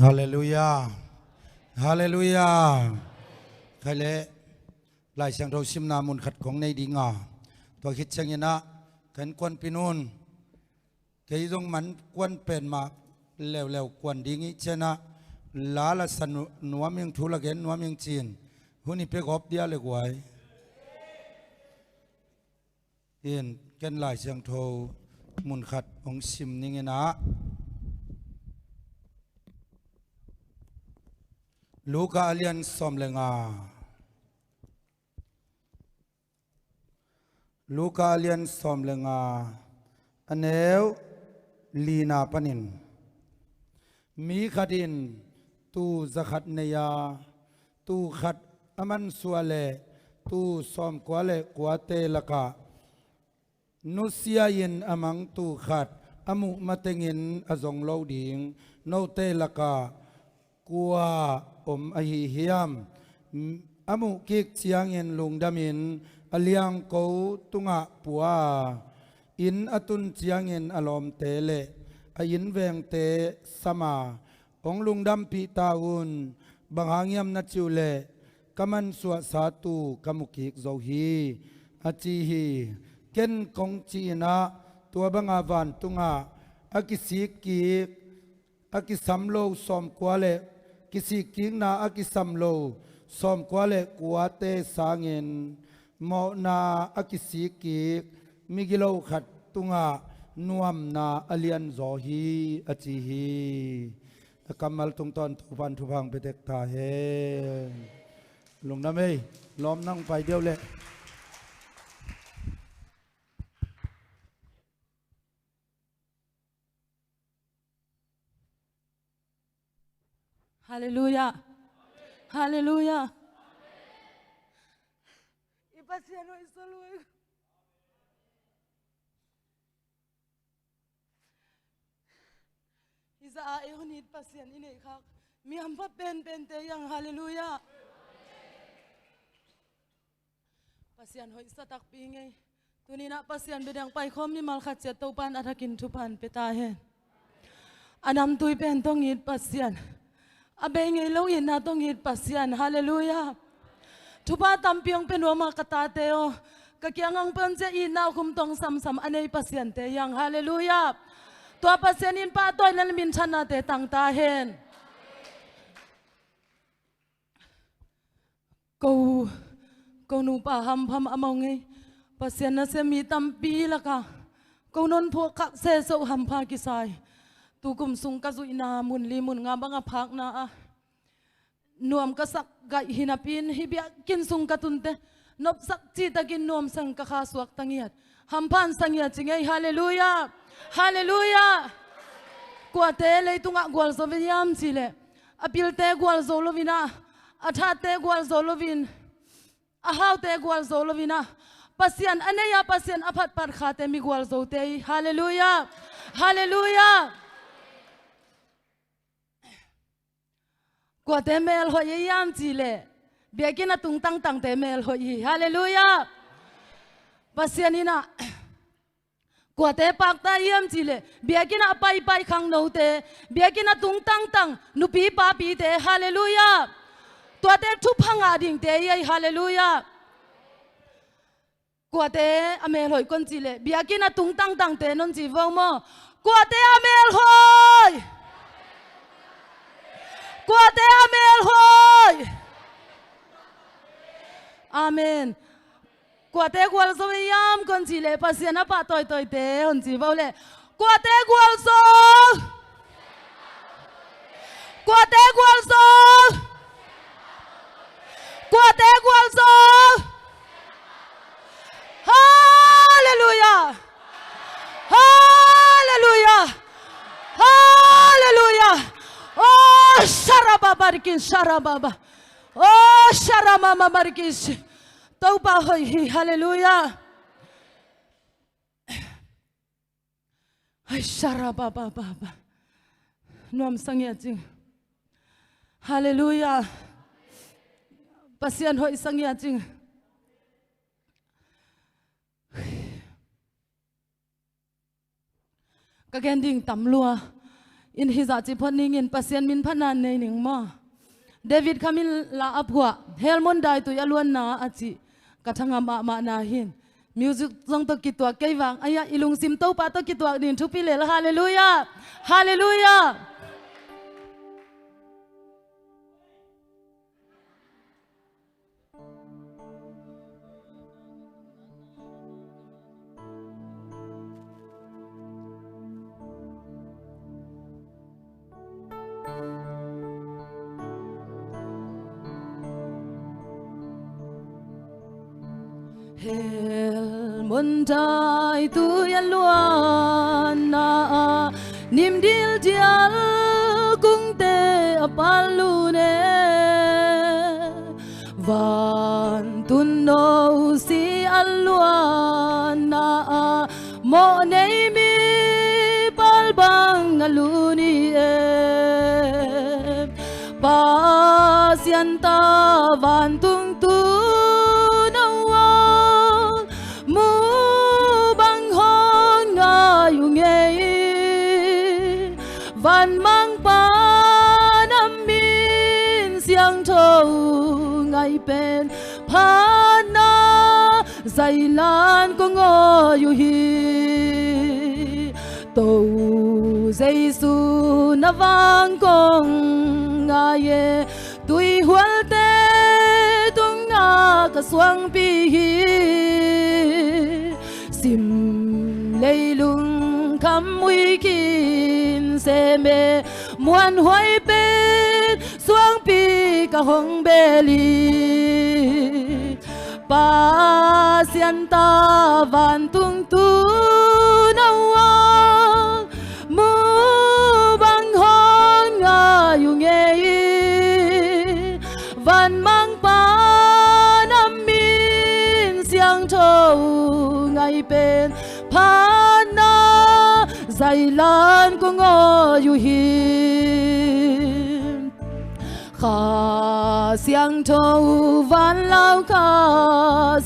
Hallelujah Hallelujah khai lệ lại sang đầu sim na mun khátของในดีงาตัวคิดเช่นนี้นะกันควนพินุนเคยต้องมันควนเป็นมาแล้วควนดีงี้เช่นนะลาละสันนัวเมียงทุลเกนนัวเมียงจีนหุ่นนี่เป็กอบเดียเลยกว่าเห็นกันหลายเสียงโทมุนขัดของซิมนี่ไงนะลูกาเลียนสมเลงาลูกาเลียนสมเลงาอันเอวลีนาปนินมีขัดินตูจะขัดเนียตูขัดอมันสัวเลตูสมกว่าเลกว่าเตลกานุสยายินอมังตูขัดอมุมาเตงินอจงโลดิงโนเตลกากัวอมอหิเฮียมอมุกิกเชียงเงินลุงดามินอเลียงกูตุงะปัวอินอตุนเชียงเงินอลอมเตเลอินเวงเตสมาองลุงดำปีตาอุนบังหางยมนัดจิวเลกำมันสวดสาตูกมุกิกโซฮีอาจีฮีเก่นกงจีนะตัวบังอาวันตุงะอากิสิกิกอากิสัมโลสอมกว่าเลกิสิกิงนาอากิสัมโลสอมกว่าเลกัวเตสางเงินโมนาอากิสิกิกมิกิโลขัดตุงะนวมนาอเลียนโซฮีอาจีฮีกำมัลตุงตอนทุพันทุพังไปเด็กตาเฮลงน้ำเอ้ยล้อมนั่งไปเดียวเลยฮาเลลูยาฮาเลลูยาอีปัสยาโนอิสลวยอิสราเอลนิดปัสยานี่เนี่ยครับมีอัมพับเป็นเตยังฮาเลลูยาปัสยานหอยสตักปีไงตัวนี้นะปัสยานเบดังไปคอมมีมัลขัดเจตุปันอัฐกินทุพันเปตาเฮนอันนำตุยเป็นต้องยิดปัสยานอาเบงไงลูกยินนาต้องยิดปัสยานฮาเลลูยาทุบาตัมเปียงเป็นหัวมากตาเตโอกะเกียงังเป็นเจอินนาคุมตองซ้ำอันนี้ปัสยานเตยังฮาเลลูยาตัวปัสยานินป้าตัวนั้นมินชนะเตตังตาเฮนกูนูป้าฮัมพัมอมงไงปัสยานน่ะเสมีตัมปีละกะกูนนพวกขักเสโซฮัมพากิไซตูกุมสุงกะจุยนามุนลีมุนงาบังอาพักนาอะนวมกะสักกะหินาปินฮิบิกินสุงกะตุนเตนบสักจีตะกินนวมสังกะขาสวกตังเงียดฮัมพันสังเงียดจิงไงฮาเลลูยาฮาเลลูยากว่าเตเลยตุงะกวลโซวิยามจิเลอปิลเตกวลโซโลวินาอาทาเตกวลโซโลวินอาฮาวเตกวลโซโลวินาปัสยันอันเนียปัสยันอภัตปัดขาเตมิกวลโซเตฮาเลลูยาฮาเลลูยากว่าเตเมลหอยยามจีเลเบียกินตุงตังเตเมลหอยฮาเลลูยาปัสยานินะกว่าเตปักตายามจีเลเบียกินไปขังโนเตเบียกินตุงตังนุปีปาปีเตฮาเลลูยาตัวเตทุพังอาดิงเตยฮาเลลูยากว่าเตอเมลหอยคนจีเลเบียกินตุงตังเตนนจีวงโมกว่าเตอเมลหอยกว่าเตอเมลหอยอาเมนกว่าเตกวลโซยามคนจีเลปัสยานะปะตอยเตคนจีว่าเลกว่าเตกวลโซกว่าเตกวลโซกว่าเตกวลโซฮาเลลูยาฮาเลลูยาฮาเลลูยาโอ้ชาราบาบาริกินชาราบาบาโอ้ชารามามาบาริกินตัวป่าหอยฮาเลลูยาไอชาราบาบาบาบานวมสังเกตจริงฮาเลลูยาปัสยันหอยสังเกตจริงกะแกนดิ่งตำลัว in hi za chi phoning in pasien min phanan nei ning ma David khamin la apua helmon dai tu yaluan na achi kathanga ma na hin music zong to kitwa keiwang aya ilung sim to pa to kitwa din thu pi le hallelujah hallelujah Helmon dai tu yaluan na nim dil dial kung te apalune van tun no si aluan na mo nei mi palbang aluni pasianta van tung tu van mang pa nam min siang thâu ngày bên phana dày lan có ngõ yu hi tàu Giêsu na vang con ngaye tui hual te tung nga ka suang pi hi sim lei lung kham mui kin se me muan hoai bên suang pi ka hong beli pa sian ta van tung tu na wa mu bang hong nga yu nge van mang pa nam min siang thâu ngày bên phana dày lan có ngõ yu hi kha siang thâu van lao kha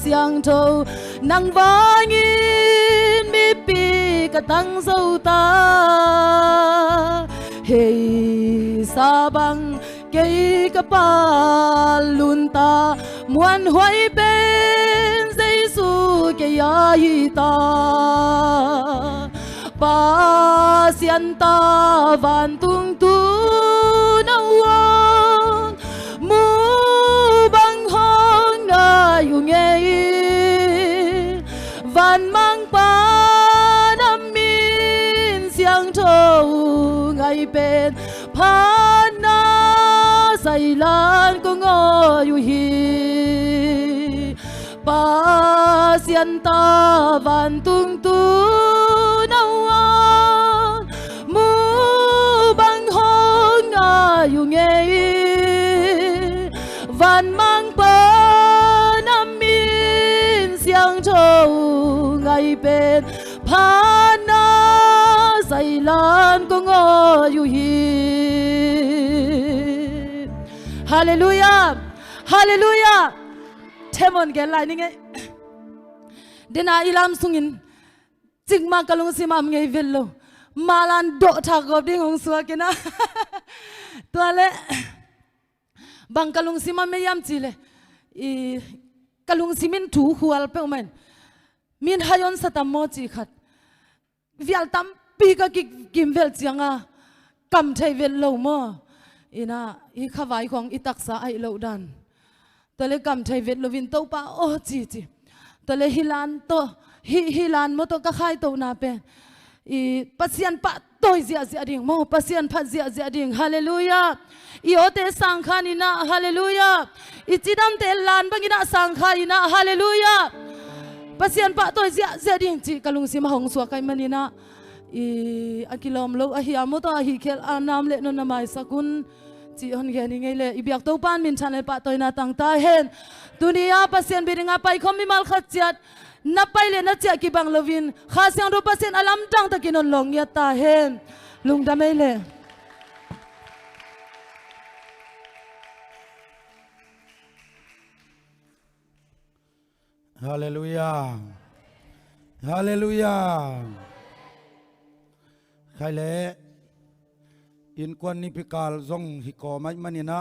siang thâu nang vangin mi pi ka tang dâu ta hey sa bang cây ka pa lun ta muan hoai bên Giêsu ke ai ta pasianta van tung tu na wang mu bang hong na yu nge van mang pa nam min siang thâu ngày bên phana dày lan có ngõ yu hi pasianta van tung tu na wang mu bang hong na yu nge van mang pa nam min siang thâu ngày bên phana dày lan có ngõ yu hi hallelujah hallelujah Themon ke lai ni nge dena ilam sungin chingma kalung simam ngei vello malan do tha gob ding hong suwa kena toale bang kalung simam me yam chile i kalung simin thu khual pe men min hayon satam mo chi khat vial tam pi ka kim vel chianga kam thai vel lo mo ina i khawai khong itaksa ai lo dan tole kam thai vet lovin to pa o chi chi tole hilan mo to ka khai to na pe i pasian pa toy zia ding mo pasian phat zia ding hallelujah i ote sangkha ni na hallelujah i chidam te lan bangina sangkha ina hallelujah pasian pa toy zia ding chi kalung sim hong suwa kai manina i akilom lo a hi amo to a hi khel anam le no na mai sakun chi hon ge ni ngei le ibyak to pan min channel pa toina tang ta hen dunia pasien biringa pai khomi mal khachiat na pai le na chia ki bang lovin kha siang ro pasien alam tang takin on long ya ta hen lung da mai le hallelujah hallelujah khai le อินกวนนิพิกาลซงฮิกอไม่มันนี่นะ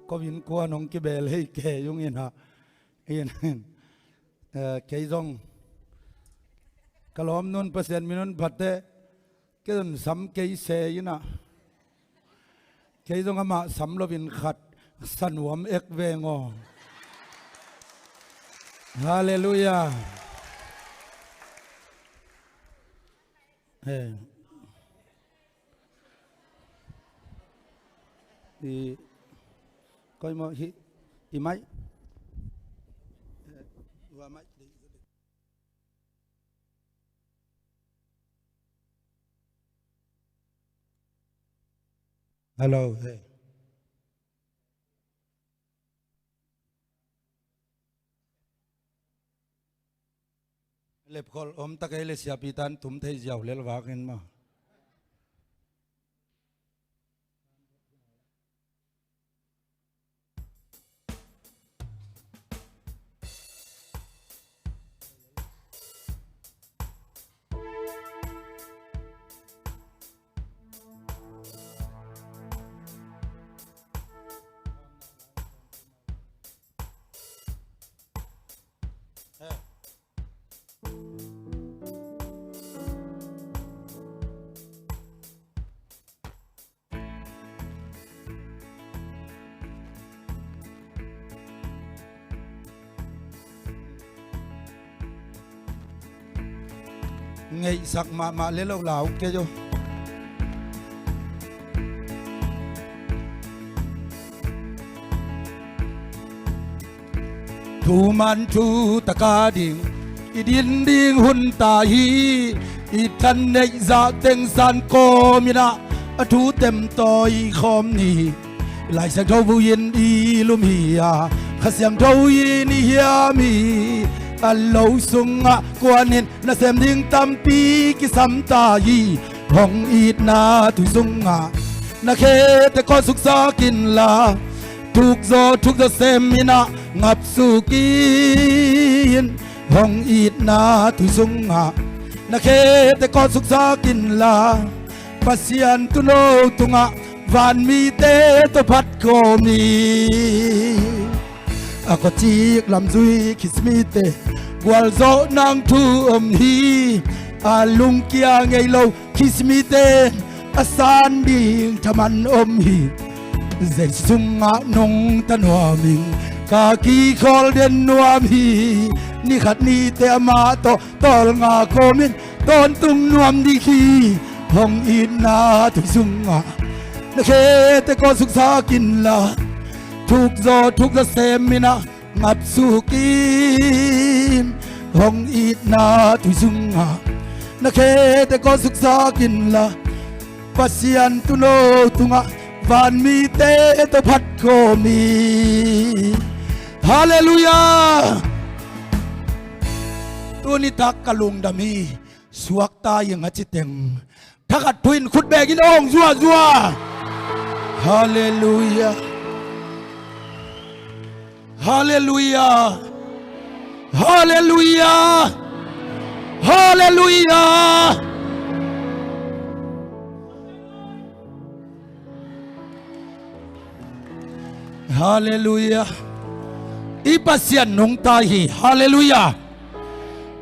ก็อินกวนองกิเบลให้แกยุงอินฮะอินแกซงกลอมนุนเปอร์เซ็นต์มินุนพัดเตก็ต้องซ้ำแกเซยนะแกซงอามาซ้ำลบินขัดสันวมเอกเวงอฮาเลลูยาดีก็มาฮิอีไม่ว่าไม่ฮัลโหลเล็บคอลอมตะเกยเลเสียปีตันทุ่มเทยาวเลลวากินมาไงสักมาเล่นเหล่าแกโยทูมันทูตะกาดิ่งอีดินดิ่งหุ่นตาฮีอีทันในจะเต็งสันโกมินะทูเต็มต่อยคอมนี่หลายสักเท่าผู้ยินอีลุมฮียข้าเสียงเท่ายินเฮียมีอัลลอฮ์สุงะกวนเห็นน่าเสมดิ่งตัมปีกิสัมตาฮีห้องอีดนาตุสุงะนาเคแต่ก็สุขสากินลาทุกโซทุกเซมินะงับสุกินห้องอีดนาตุสุงะนาเคแต่ก็สุขสากินลาปัสยันตุโนตุงะวันมีเตตพัดโคมีอากจีกลำซุยคิสมีเตกวลโซนางทูฮีอาลุงเกียงไงโลคิสมีเตอาสานดิงทมันฮีเจสุงะนงตันวามิงกากีคอลเดนนวามฮีนี่ขัดนี่เตมาโตตอลงาโคมินตอนตุงนวมดีคีห้องอินนาตุสุงะนาเคแต่ก็สุขสากินลาทุกโซทุกเซมินะงับสุกินห้องอีดนาตุสุงะนาเคแต่ก็สุขสากินลาปัสยันตุโนตุงะวันมีเตตพัดโคมีฮาเลลูยาตัวนี้ทักกะลุงดามีสวกตายังหัจิเต็งทักอัดทุนขุดแบกินองจัวฮาเลลูยาฮาเลลูยาฮาเลลูยาฮาเลลูยาฮาเลลูยาอีปัสยันนงตาฮีฮาเลลูยา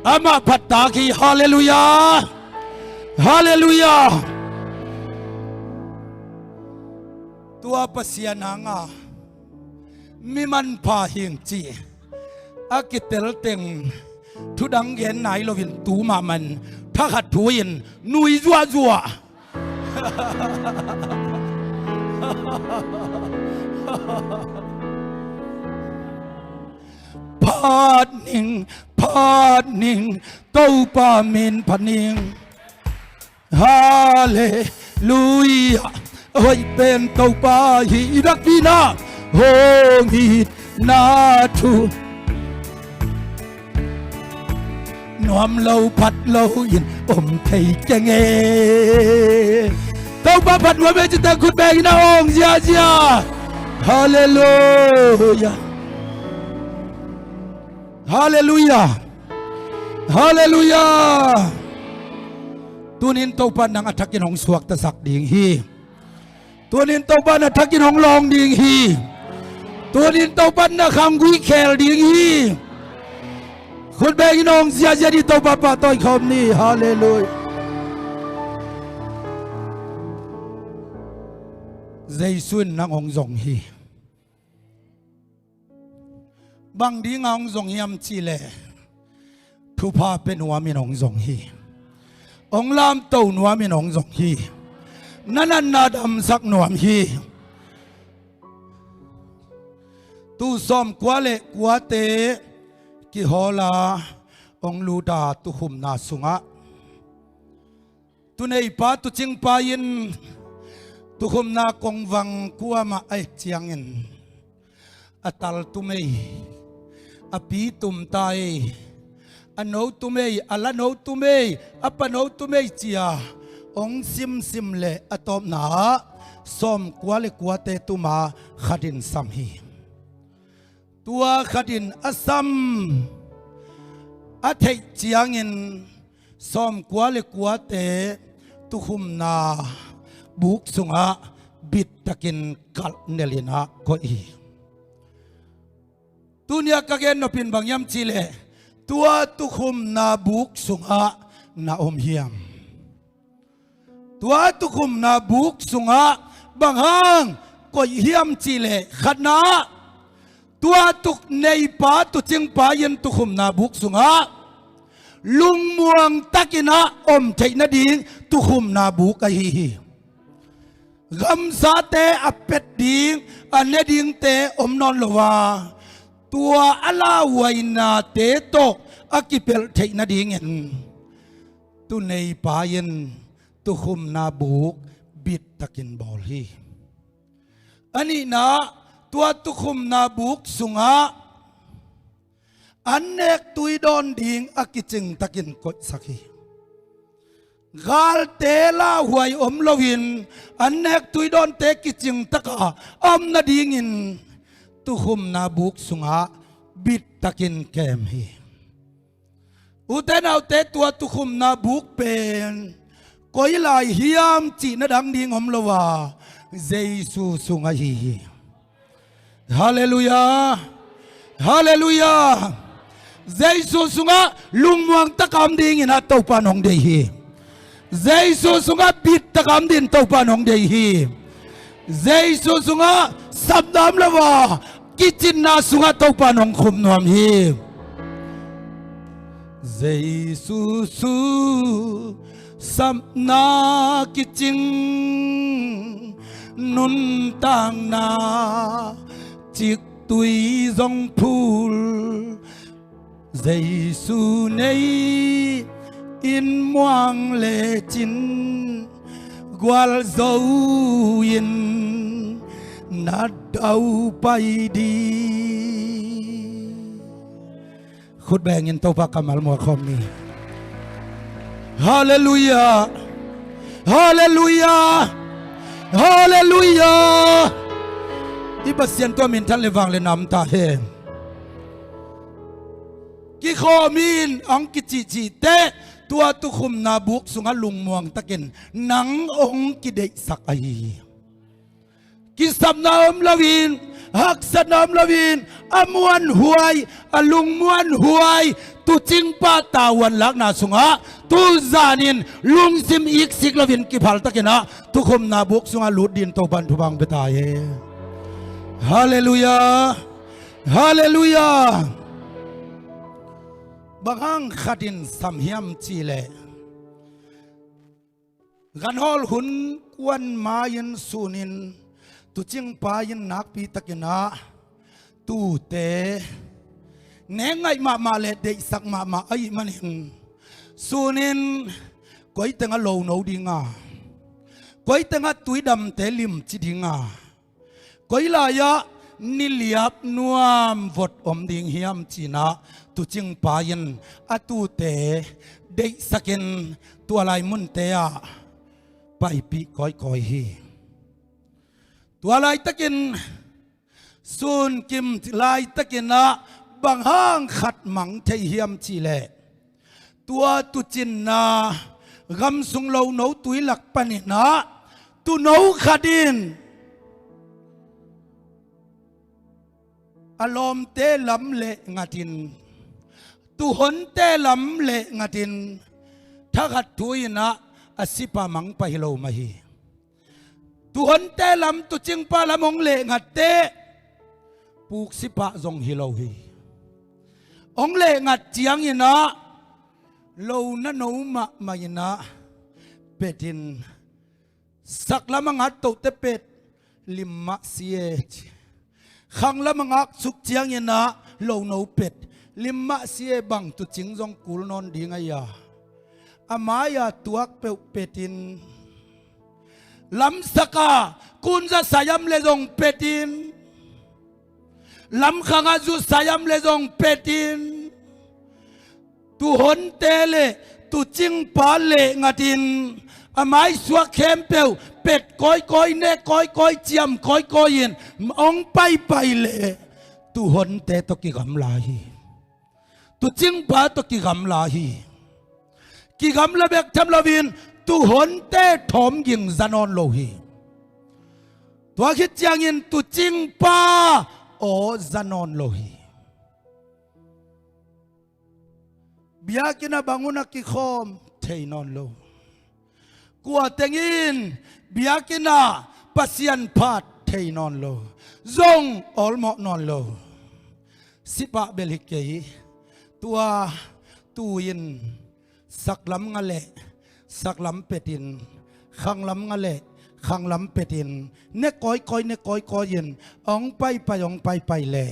อามาพัตตาฮีฮาเลลูยาฮาเลลูยาตัวปัสยันหางามีมันพาหิงจีอากิเตลเต็งทุดังเห็นไหนเราเห็นตูมามันถ้าขัดถุยนนุยจัวพาดนิ่งเต้าปามินพานิงฮาเลลูยาเฮ้ยเป็นเต้าปาฮีรักดีนาโฮมิดนาทูนวมเราพัดเรายินอมไทยจังเอเต้าปาพัดว่าเบจิตาคุณแบกินาองเจียฮาเลลูยาฮาเลลูยาฮาเลลูยาตุนินเต้าปานังอัฐกินองสวกตะสักดิ่งฮี ตัวนินเต้าบ้านทักกินหงลองดิงฮีตัวนินเต้าบ้านนะคำกุยแคลดิงฮีคุณแบกินหงเสียเสียดีเต้าบ้านปะต้อยคำนี้ฮาเลลูยาใจสุนนังองจงฮีบางดีงองจงยำจีเลทุพาเป็นหัวมีนองจงฮีองลามเต้าหัวมีนองจงฮีนั่นนาดำสักหน่วมฮีตูซ้อมกว่าเละกว่าเตกิฮอลาองลูดาตุหุมนาสุงะตุในป่าตุจิงปายินตุหุมนากงวังกัวมาไอเจียงเงินอัตัลตุเมยอปีตุมตายอันโนตุเมยอัลลโนตุเมยอปโนตุเมยเจียองซิมเลอตอมนาซ้อมกว่าเละกว่าเตตุมาขัดินสัมฮีตัวขัดินอสัมอาเทเจียงเงินซ้อมกว่าเล็กกว่าเตตุคุมนาบุกสุงะบิดตะกินกัลเนลินาก็อีตุเนียกะเกนนปินบางยามจิเลตัวตุคุมนาบุกสุงะนาอมเฮียมตัวตุคุมนาบุกสุงะบางฮังก็เฮียมจิเลขัดนาตัวตุกในป่าตุจิงป่ายันตุคุมนาบุกสุงะลุงมวงตะกินะอมใจนาดิงตุคุมนาบุกะฮีกำซาเตอเป็ดดิงอันเนดิงเตอมนอนลวาตัวอลาวยนาเตโตอากิเปลใจนาดิงเงินตุในป่ายันตุคุมนาบุกบิดตะกินบอลฮีอันนี้นะตัวตุคุมนาบุกสุงะอันเนกตุยดอนดิงอากิจิงตะกินกดสักฮีกาลเตลาหวยอมลวินอันเนกตุยดอนเตกิจิงตะกาอมนาดิงินตุคุมนาบุกสุงะบิดตะกินแกมฮีอุเตนเอาเตตัวตุคุมนาบุกเป็นกอยลายฮิยามจีนดังดิงอมลวาเจสุสุงะฮีฮาเลลูยาฮาเลลูยาเจสุสุงะลุงมวงตะกำดิงินะเต้าปานองเดฮีเจสุสุงะบิดตะกำดินเต้าปานองเดฮีเจสุสุงะสับดามละวากิจินนาสุงะเต้าปานองคุมนวมฮีเจสุสุสับนากิจิงนุนตังนาจิกตุยจงพูลเจสุเนยอินมวงเลจินกวาลโซยินนัดเอาไปดีขุดแบ่งเงินตัวพักกำมัลมัวคอมนี้ฮาเลลูยาฮาเลลูยาฮาเลลูยาอิบัสเซียนตัวมินทันเลวังเลนำตาเฮกิโคมินอังกิจิจิเตตัวตุคุมนาบุกสุงะลุงมวงตะเกนหนังองกิเดสักไอกิสับนามลาวินฮักสนามลาวินอมวนหวยอลุงมวนหวยตุจิงปาตาวันลักนาสุงะตุจานินลุงซิมอีกสิกลาวินกิพัลตะเกนะตุคุมนาบุกสุงะลุดดินโตบันทุบังเบตายฮาเลลูยาฮาเลลูยาบางครั้งขัดินสัมเฮียมจีเลกันฮอลหุนกวนมายินสุนินตุจิงปายินนักปีตะกินะตูเตเนงไงมาเลเดสักมาไอมันหินสุนินก้อยตังโลโนดิงาก้อยตังตุยดำเตลิมจิดิงาก้อยลายะนิลยับนวมวดอมดิงเฮียมจีนะตุจิงปายินอตูเตเดสักินตัวลายมุนเตะไปปีก้อยฮีตัวลายตะกินซูนกิมลายตะกินนะบางห้างขัดหมังเทียมจีเลตัวตุจินนากำสุงโลโนตุยหลักปนินะ tu nấu khadin alom te lam le ngatin tu hon te lam le ngatin thagat tuina asipa mang pahilo mahi tu hon te lam tu ching pa lamong le ngate puk sipa zong hilo hi ong le ngat chiang ina lo na no ma ina petin sak lamang at to te pet limma siet khang lamang ak suk chiang ina lo no pet limma sie bang tu ching zong kul non ding aya amaya tuak pe petin lam saka kunza sayam le zong petin lam khanga zu sayam le zong petin tu hon tele tu ching pa le ngatin amai suwa khem peu pet koi ne koi chiam koi yin ong pai le tu hon te to ki gam la hi tu ching pa to ki gam la hi ki gam la bek tham la vin tu hon te thom ging zanon lo hi tua khit chiang in tu ching pa o zanon lo hi bia kina banguna ki khom thei non lo kwa tengin bia kina pasian phat thei non lo zong olmo non lo sipa belikei tua tuin saklam ngale saklam petin khanglam ngale khanglam petin ne koi ne koi yin ong pai le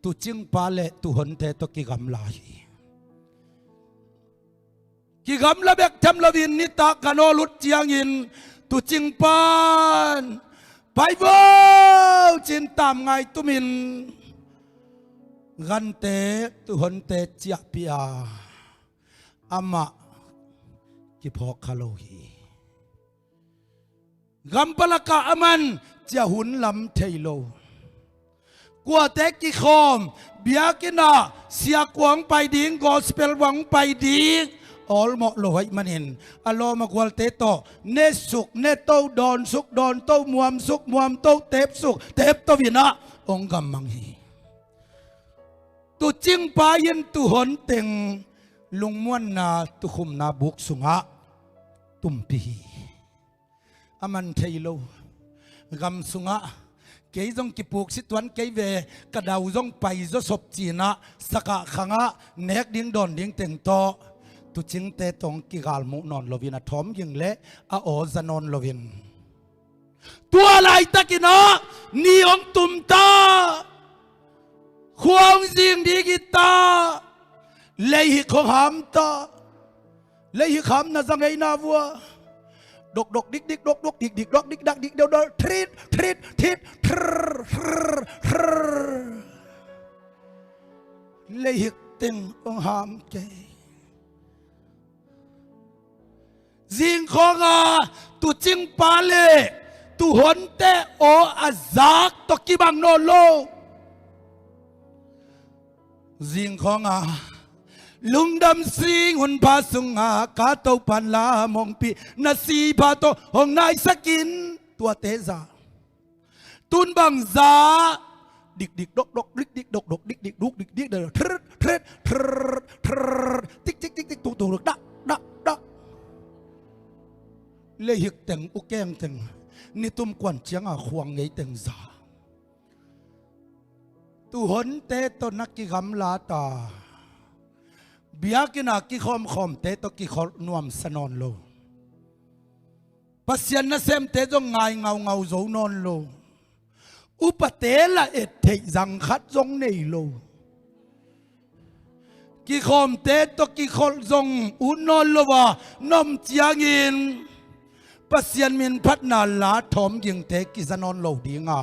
tu ching pa le tu hon te to ki gam lai ki gam la bek tham la vin ni ta kano lut chiang yin tu ching pan pai vô chin tam ngai tu min gan te tu hon te chia pia ama ki phok khalo hi gam palaka aman chia hun lam thailo kwa te ki khom bia kina sia kwang pai ding gospel wang pai ding all mo lo hai manin alo ma kwal te to ne suk ne to don suk don to muam suk muam to tep suk tep to vina ong gam mang hi tu ching pa yin tu hon teng lung muan na tu khum na buk sunga tumpi aman thailo gam sunga ke jong ki puk si tuan ke ve ka dau jong pai zo sop china saka khanga nek ding don ding teng to tu ching te tong ki gal mu non lovin a thom ging le a o zanon lovin tua lai takina ni ong tum ta khuang jing di gita lei hi khong ham ta lei hi kham na zang ei na vua độc đích độc đích độc đích đặc đích đều đó thít lấy hiệp tình ông hàm kề riêng khó ngà tu chinh pa lệ tu hôn te o azak to ki bang no lo riêng khó ngà lung đam sinh hun pa sung ha cá tàu pan la mong pi na si pa to hong nai sakin tua te za tun bang za dik độc dik đích đời tích tụ được đắc lê hiệp từng u kem từng ni tum quan chiang à khoang ấy từng za tu hôn te to nak ki gam la ta bia kina ki khom te to ki khol nuam sanon lo pasian na sem te jong ngai ngau zo non lo upate la et thei jang khat jong nei lo ki khom te to ki khol jong u non lo wa nom chiang in pasian min phat na la thom ging te ki zanon lo dinga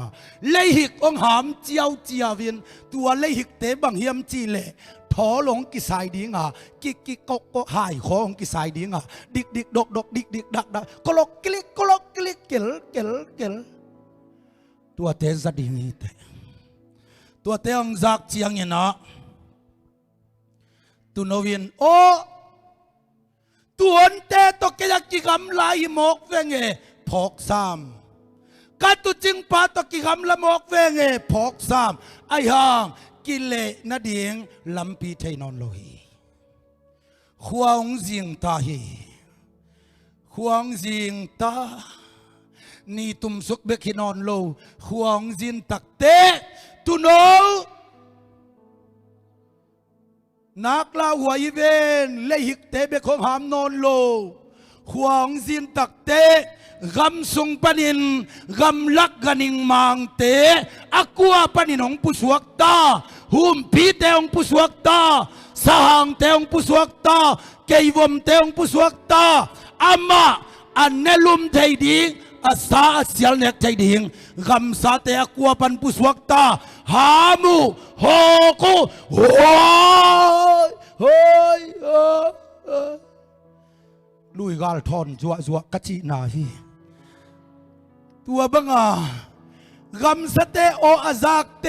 lei hik ong ham chiao chiawin tua lei hik te bang hiam chi le thó lông cái sai đi ngà cái có hài khó ông cái sai đi ngà địch độc địch đặc có lộc click kiểu tua thế gia đình thế tua thế ông giặc chiang như nó tu nói viên ô tuần thế to cái gì gắm lại mọc về nghề พอกซ้ำกัตุจิงปาตกิคำละมอกเวงพอกซ้ำไอห่างกิเลนาเดียงลำปีไทยนอนโลหีขวางจิงตาฮีขวางจิงตานี่ตุมสุกเบกินอนโลขวางจินตักเตตุโนนักลาหัวอีเวนเลหิกเตเบคงหามนอนโลขวางจินตักเตกำสุงปนินกำลักกันิงมังเตอกัวปนินองปุสวกตาหุมพีเตองปุสวกตาสหังเตองปุสวกตาเกยวมเตองปุสวกตาอามาอันเนลุมไทยดิงอาสาเสียลเนกไทยดิงกำสาเตอกัวปันปุสวกตาหามูโฮกุโฮยโฮยลุยกาลทอนจัวจัวกัจินาฮีตัวบังกำสเตโออาซักเต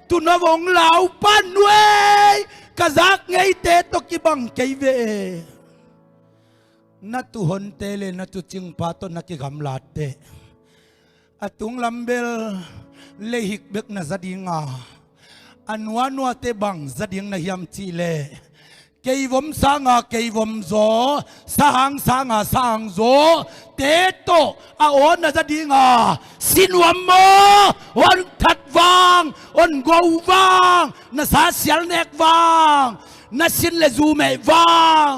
ตุนวงเหลาปันเวกะซักไงเตตกิบังเกยเวนัตุหนเตเลนัตุจิงปาตนักิกำลาเตอตุงลำเบลเลหิกเบกนาซาดิงาอันวานัวเตบังซาดิงนาฮิมจีเลเกยวมสางาเกยวมโซสางสางาสางโซเตโตอาโอนน่ะจะดีงาสินวมโมอนทัดวางอนกววางน่ะสาเสียลเนกวางน่ะสินเลซูเมวาง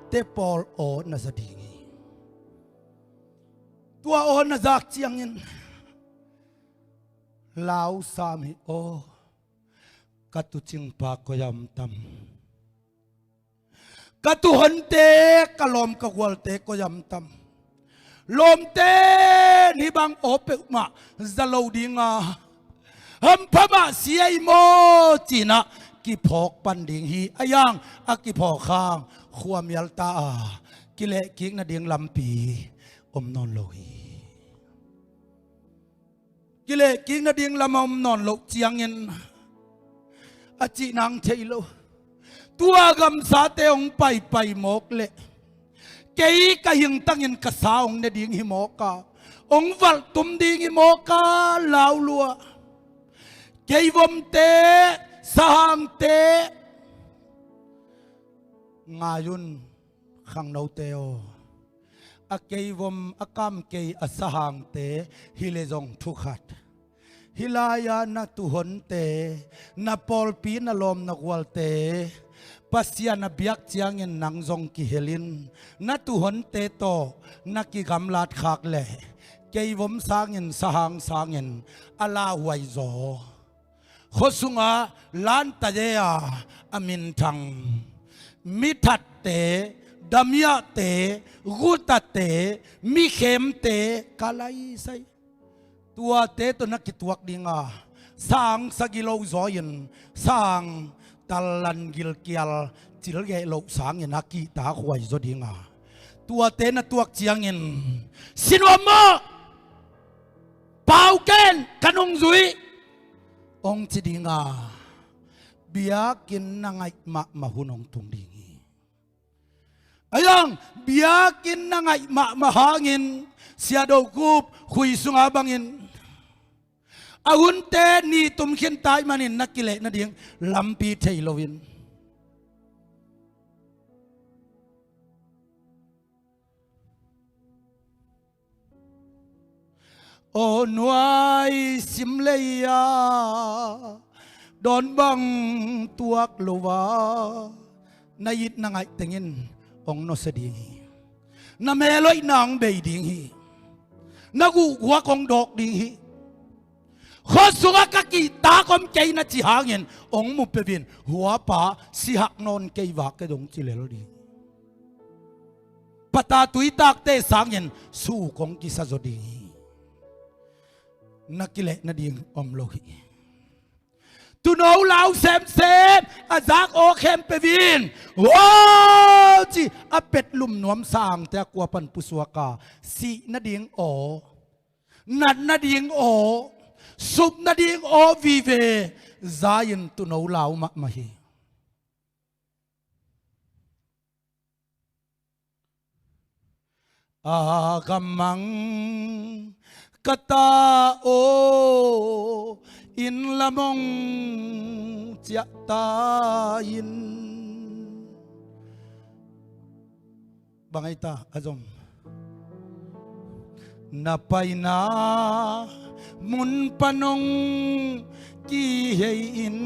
เตปอลโอนน่ะจะดีตัวโอนน่ะจักเจียงยินลาวสามีโอกัตุจิงปากก็ยำตำกะตุหันเตกะลมกะกวลเตก็ยำตำลมเตนี่บังโอเปกมาจะโลดิงาฮัมพม่าเสียโมจีนะกิพอกปันดิงฮีอายังอากิพอกข้างความยัลตากิเลกิกนาดิงลำปีอมนอนโลฮีกิเลกิกนาดิงลำอมนอนโลเจียงเงินอาจีนังเทโลตัวกำสาเตองไปหมกเละเกยกะหิงตั้งยินกะสาองเนดิงหิมอกาองวัลตุมดิงหิมอกาลาวลัวเกยวมเตสหังเตงายุนขังนาวเตโออาเกยวมอากามเกยอสหังเตฮิเลจงทุขัดฮิลายานาตุหนเตนาปอลปีนาลมนักวัลเตปัสยานาเบียกเจียงเงินนังจงกิเฮลินนาตุหนเตโตนักกิกำลาดขากเล่เกยวมสางเงินสหางสางเงินอาลาไวโซขสุงาลานตะเยาอามินทังมิทัดเตดามยาเตกุตเตมิเขมเตกาไลไซตัวเตตัวนักกิตวักดิงาสางสกิโลซอยินสางตัลลันกิลเกียลจิลเกโลสางยินนักกิตาขวายซอดิงาตัวเตนตัวเจียงยินสินวมะเป่าเกนขนงซุยองจิดิงาเบียกินนังไอมาหุนองตุงดิงีอายังเบียกินนังไอมาหางินเสียดกุบคุยสุงอาบังอินอาหุนเตนี่ตุมเขียนตายมานินนักกิเลนัดยังลำปีเทยโลวินโอ้หน่วยสิมเลยาดอนบังตัวกลัวนายิดนางไอแต่งินองโนสดีนาเมลอยนางเบยดิงฮีนากูหัวกองดอกดิงฮีขอสุกกะกีตาคมเกยนัจิหาเงินองมุเปวินหัวป่าสิหักนอนเกยวากกระดงจิเลลดีปตาตุยตากเตสางเงินสู้กองกิสะจดีนักกิเลนดิงอมโลหิตุนเอาลาวเซมอาจากโอเคมเปวินว้าวจีอเป็ดลุ่มนวมสางแต่กลัวปันปุสวกาสีนดิงโอนัดนดิงโอสุบนดิงโอวีเวซายินตุนเอาลาวมาฮี agamang kata o in lamong chia ta in bangay ta azom napay na mun panong kihayin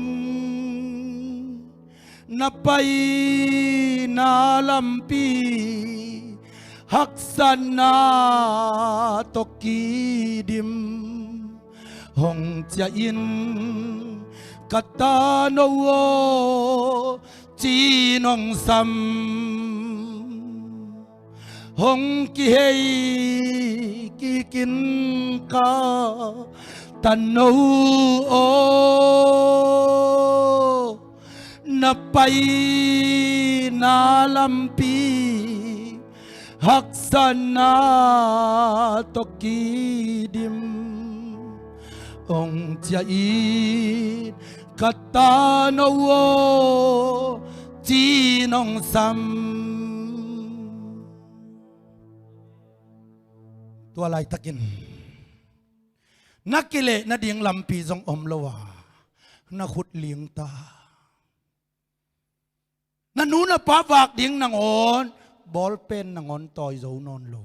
napay na lampi haksan na tokidim hong tiain katano wo chinong sam hong kihei kikin ka tano o napay na lampi haksan na tokidim ong tiain katano wo chinong sam tua lai takin nakile na ding lampi zong omlowa na khut liang ta na nu na pa vak ding nang on ball pen nang on toy zo non lo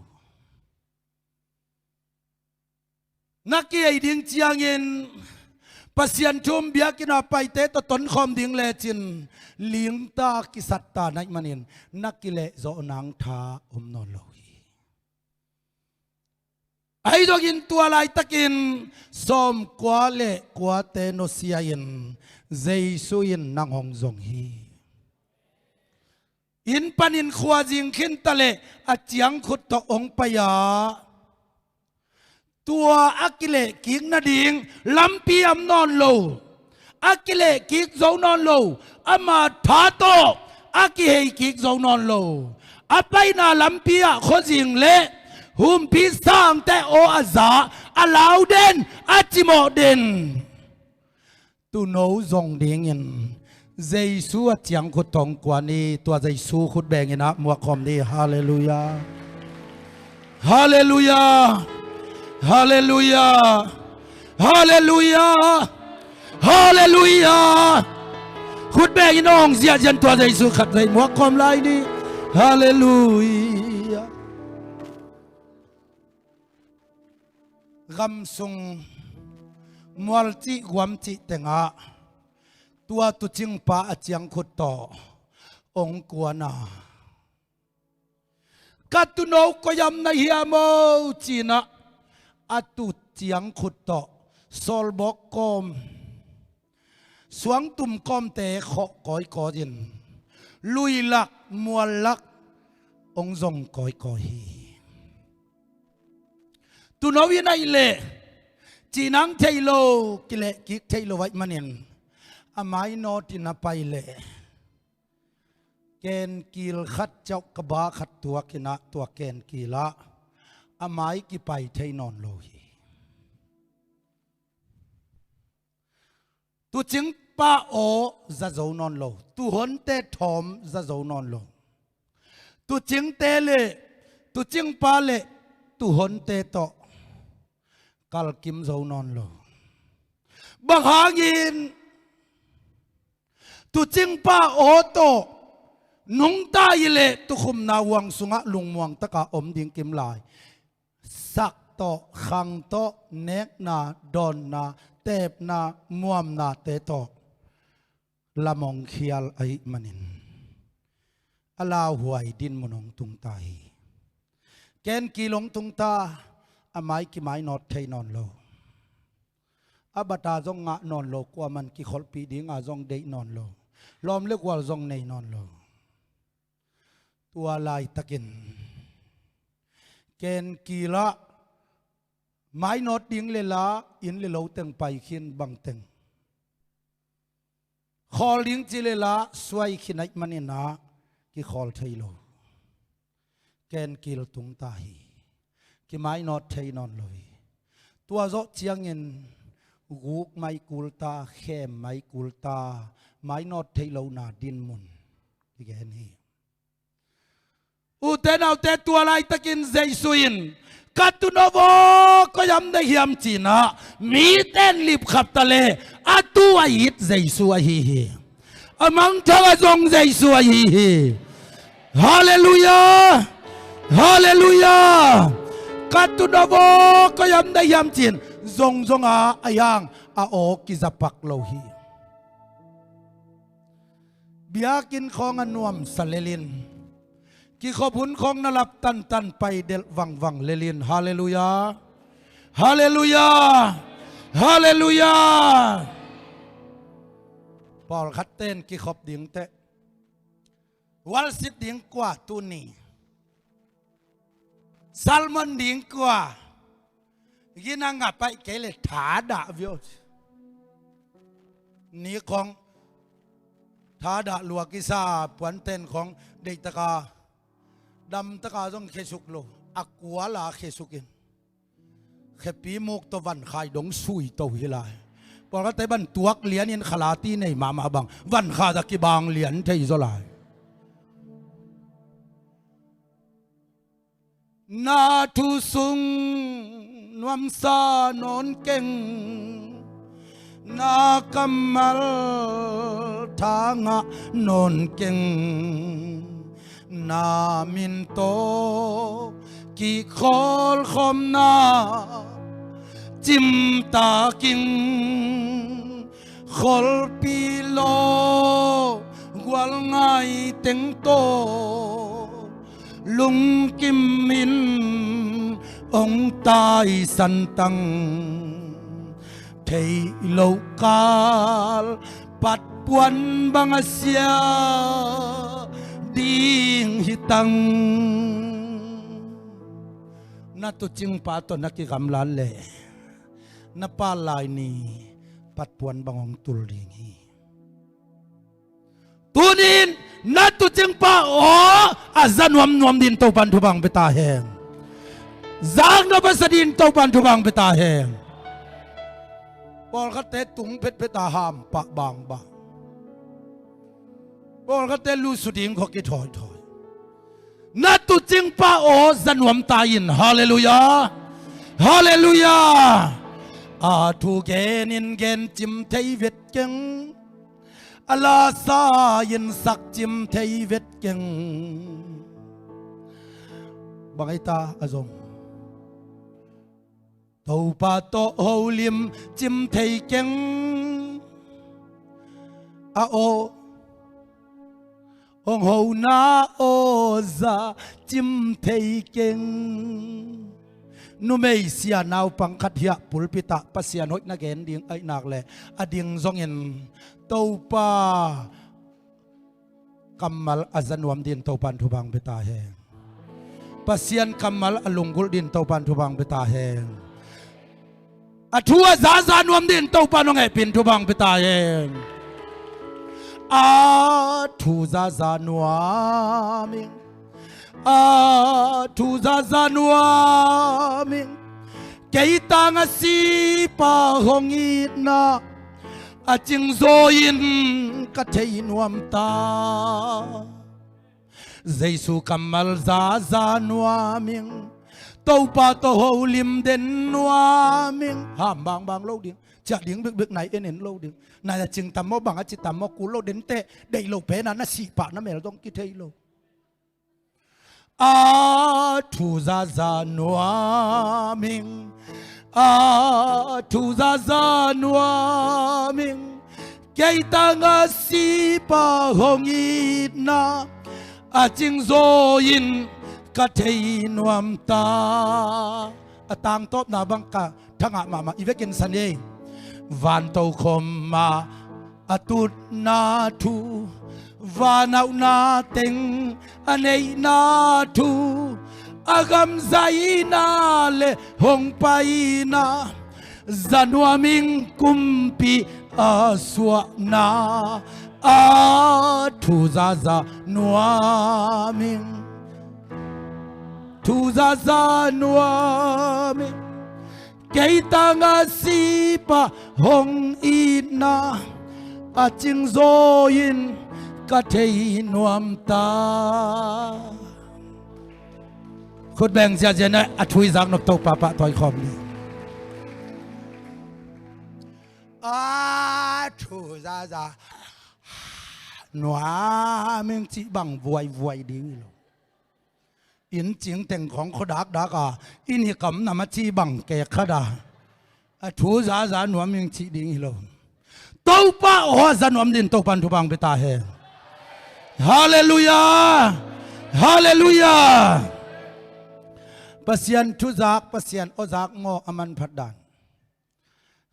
naki ai ding chiang in pasian thum bia kina pai te to ton khom ding le chin liang ta ki sat ta nai manin nakile zo nang tha non lo ai dogin tua lai takin som kwa le kwa te no siain jesuin nang hong zong hi in panin khwa jing khin tale achiang khut to ong paya tua akile king na ding lampi am non lo akile kik zo non lo ama tha to aki hei kik zo non lo apai na lampi a kho jing le hum pi sang te o aza alau den achimo den tu no zong ding in Giêsu chiang khut tong kwa ni tua Giêsu khut beng ina mua khom ni hallelujah hallelujah hallelujah hallelujah hallelujah khut beng in ong zia jan tua Giêsu khat dei mua khom lai ni hallelujah gam sung mual chi guam chi tenga tua tu ching pa achiang khut to ong kuana katu no ko yam na hiamo china atu chiang khut to sol bok kom suang tum kom te kho koi ko jin lui lak mual lak ong zong koi koi tu no wi nai le chinang thailo kile ki thailo wai manin amai no tina pai le ken kil khat chok kaba khat tua kina tua ken kila amai ki pai thei non lo hi tu ching pa o za zo non lo tu hon te thom za zo non lo tu ching te le tu ching pa le tu hon te to kal kim zo non lo bang hangin tu ching pa o to nung ta ile tu khum na wang sunga lung muang taka om ding kim lai sak to khang to nek na don na tep na muam na te to lamong khial ai manin ala huai din monong tung tai ken kilong tung ta amai ki mai not thei non lo abata zong nga non lo kwa man ki khol pi ding a zong dei non lo lom le kwal zong nei non lo tua lai takin ken kila mai not ding le la in le lo teng pai khin bang teng khol ding chi le la swai khinai manina ki khol thei lo ken kil tung ta hi ki mai not thei non loi tua zo chiang in guk mai kulta khem mai kulta mai not thei lo na din mun ki gen hi u te nào te tua lai takin Jesuin katunovo ko yam de hiam china mi ten lip khap tale atu ait Jesu a hi amang thawa jong Jesu a hi hallelujah hallelujah katunovo ko yam de hiam chin zong zong a ayang a o ki zapak lo hi biakin khong anuam salelin ki khobun khong nalap tan tan pai del wang wang lelin hallelujah hallelujah hallelujah Paul khát tên ki khob ding te wal sit ding kwa tu ni Salmon ding kwa gina ngapai kele thá đã vio ni khong thá đã lua kisa puan tên khong dei taka đâm tất cả trong khế sục lô aqua là khế sukin khế pi mốc to văn khai đống suy tàu hi lại bỏ cái tay bàn tuak liền in khalati này mà bằng văn khai ra cái bang liền thấy rồi lại na thu sung nuam sa non keng na kamal thanga non keng na min to ki khol khom na chim ta king khol pi lo gwal ngai teng to lung kim min ông tai san tăng thei lo kal pat puan bang asia ding hitang na tu ching pa to na ki gamlan le na pa lai ni pat puan bangong tul ding hi tunin na tu ching pa o azan nuam din to pan thu bang beta heng zang na ba sadin to pan thu bang beta heng pol ka te tung pet beta ham pa bang ba Paul ka te lu suding ko ki thoi thoi na tu ching pa o zanwam ta in hallelujah hallelujah a thu gen in gen chim thei vet keng ala sa in sak chim thei vet keng bangai ta azong tàu pa to ho lim chim thei keng a o ông hầu na ô za chim thei keng nu mei sia nau pang khat hia pulpita pasian hoi na gen ding ai nak le ading zong in topa kamal azanwam din topan thubang beta he pasian kamal alungul din topan thubang beta he athua za za nuam din topan nong e pin thubang beta he a thu za za nuaming a thu za za nuaming kei tang a si pa hong it na a ching zo in ka thei nuam ta Jesu kamal za za nuaming tàu pa to ho lim den nuaming ham bang bang lâu điếng chả điếng bực này en lâu điếng này là chừng tầm mò bằng á chỉ tầm mò cú lâu đến tệ đầy lâu bé nó xị pa nó mẹ nó đông kia thấy lâu a thu za za nuaming a thu za za nuaming cây ta ngã si pa hong it na a ching zo in ka thei nuam ta a tang top na bang ka thanga ma ivekin sane van tàu khom ma atut na thu và nau na tình anei na thu agam zai na le hong pai na zanua ming kumpi aswa na a thu za za nuaming thu za za nuaming cây ta ngã si pa hong it na a ching zo in ka thei nuam ta ขุดแบ่งเสียเจนะอถุยจากนบตกปะปะถอยคอมนี่ถุยซาหนัวมึงจีบังววยดีหรออินจิงแต่งของขดักดักอินหิกำนำมาจีบังแกขดาถุยซาหนัวมึงจีดีหรอตัวป้าโอ้สนวมดินตัวปันทุบังไปตาเฮฮาเลลูยาฮาเลลูยาปัสยันทุจักปัสยันอจักงออมันพัดดาน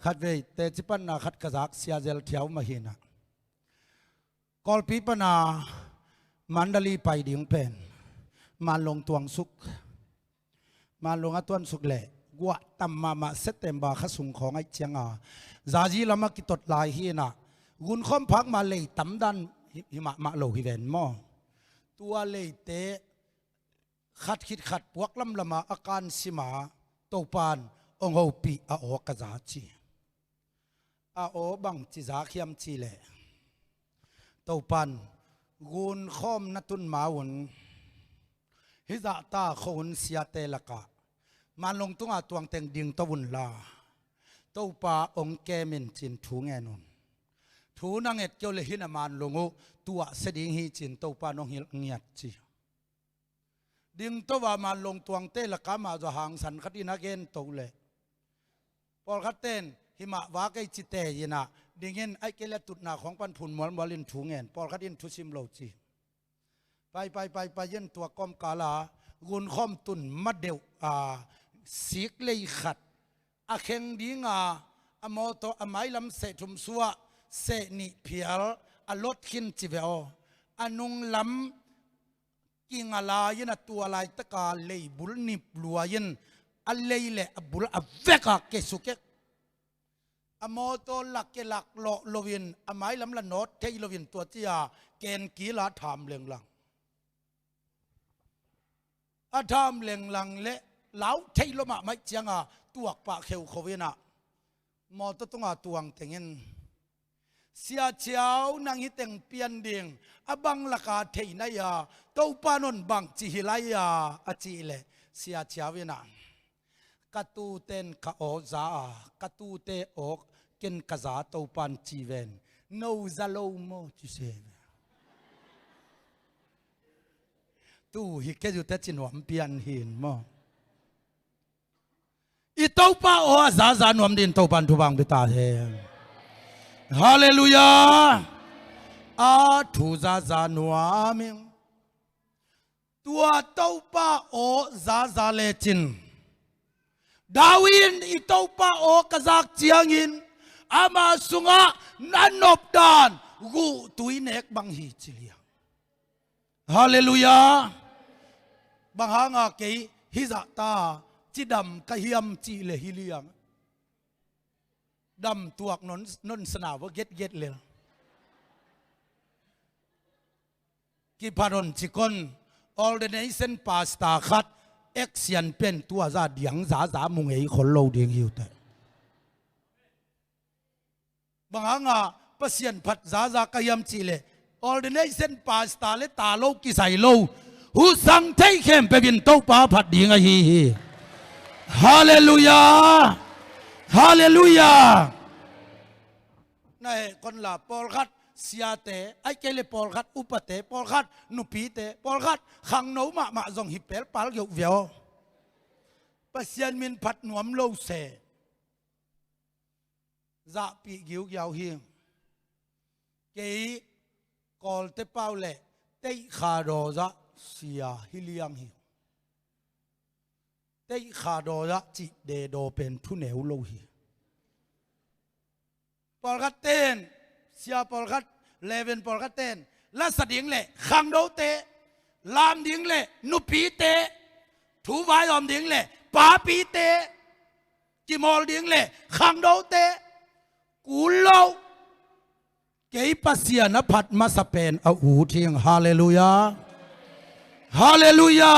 ขัดเวเตจิปันนาขัดกระจักเสียเจลเทียวมาหินะกอลปีปนามันดลีไปดิ่งเป็นมาลงตวงสุกมาลงอตวนสุกเละกว่าตัมมาเซตเต็มบาขสุงของไอเจียงซาจีลามากิตดลายฮีนะกุนคอมพักมาเลยตั้มดันหิมาโลหิเวนมอตัวเลยเตขัดคิดขัดพวกลำละมาอาการสิมาโตปานองโอปีอาโอกระจาจีอาโอบังจิจาเขียมจีเลโตปานกุนคอมนัตุนมาวนฮิจาตาขวนเสียเตลกะมาลงตุงอาตวงเต็งดิ่งตะวุนลาโตปาองแกมินจินทูแงนนทูนังเอ็ดเกี่ยวเลยหินามานลงตัวเสดิงฮีจินโตปานองฮิลเงียดจีดิ่งตัวมาลงตวงเตลกามาจะหางสันคดีนักเกนโตเลยพอคัดเต้นหิมะวาไกจิเตยนะดิ่งเงินไอเกลตุดนาของปันผุนมวลวลินทูเงินพอคัดอินทุชิมโลจีไปยันตัวก้มกาลากุนข้อมตุนมัดเดียวสิกเลยขัดอาเข่งดีงาอโมโตอไมลำเสทุมสัวเสนิเพียลอลดขินจิเวออนุงลำกิงอะไรยันตัวอะไรตะกาเลยบุลนิบลัวยันอัลเลยเละบุลอเวกาเกสุเกอโมโตลักเกลักโลวินอไมลำละโนดเทโลวินตัวที่เกณฑ์กีฬาถามเลียงหลังอาทามเลียงหลังเละเหลาเทโลมาไม่เจียงตัวปากเขวโควินะมอตตงตวงเต็งเงินเสียเชียวนางฮิเต็งเปียนเดียงอบังลักาเทนายาเต้าปานนบังจิฮิลายาอจิเลเสียเชียวนะกตูเต็นกโอซากตูเตโอกเกินกษาเต้าปานจีเวนโนซาโลโมจิเซตูฮิเกจุเตจินวมเปียนหินมออีเต้าป้าโอซาซานวมดินเต้าปันทุบังไปตาเฮฮาเลลูยาอาทูซาซานัวมิงตัวเต้าป้าโอซาซาเลจินดาวินอีเต้าป้าโอกระซักเจียงินอามาสุงะนันนบดานกูตุยเนกบังฮีจิเลียฮาเลลูยาบังหางาเกยฮิซาตาจิดำกะเฮียมจีเลฮิเลียงดำตัวนนสนาวเก็ตเลยกิพารอนจิกอน ordination pasta ขัดเอ็กเซียนเป็นตัวซาเดียงซามุงเอคนโลเดียงอยู่แต่บางงาเปเซียนผัดซากยำจีเล ordination pasta เลตาโลกิไซโลหูสังเทเข้มไปบินโตป้าผัดดีงฮีฮาเลลูยาฮาเลลูยาในคนละปอลขัดเสียเตไอเกลปอลขัดอุปเตปอลขัดนุปีเตปอลขัดขังโนมาจงฮิเปลปาลเกี่ยวเวียวปัสยันมินผัดหนวมโลเซจะปีกิวยาวเฮียงเกยกอลเตเป้าเล่เตยขาโดจะเสียฮิเลียงเฮียเตยขาโดจะจิเดโดเป็นทุเนวโลฮีปอลกัตเตนเสียปอลกัตเลเวนปอลกัตเตนและสดิ่งเล่ขังโดเตลามดิ่งเล่นุปีเตถูวายอมดิ่งเล่ปาปีเตจิมอลดิ่งเล่ขังโดเตกูโลเกยปัสยานพัดมาสเปนเอาหูทิ้งฮาเลลูยาฮาเลลูยา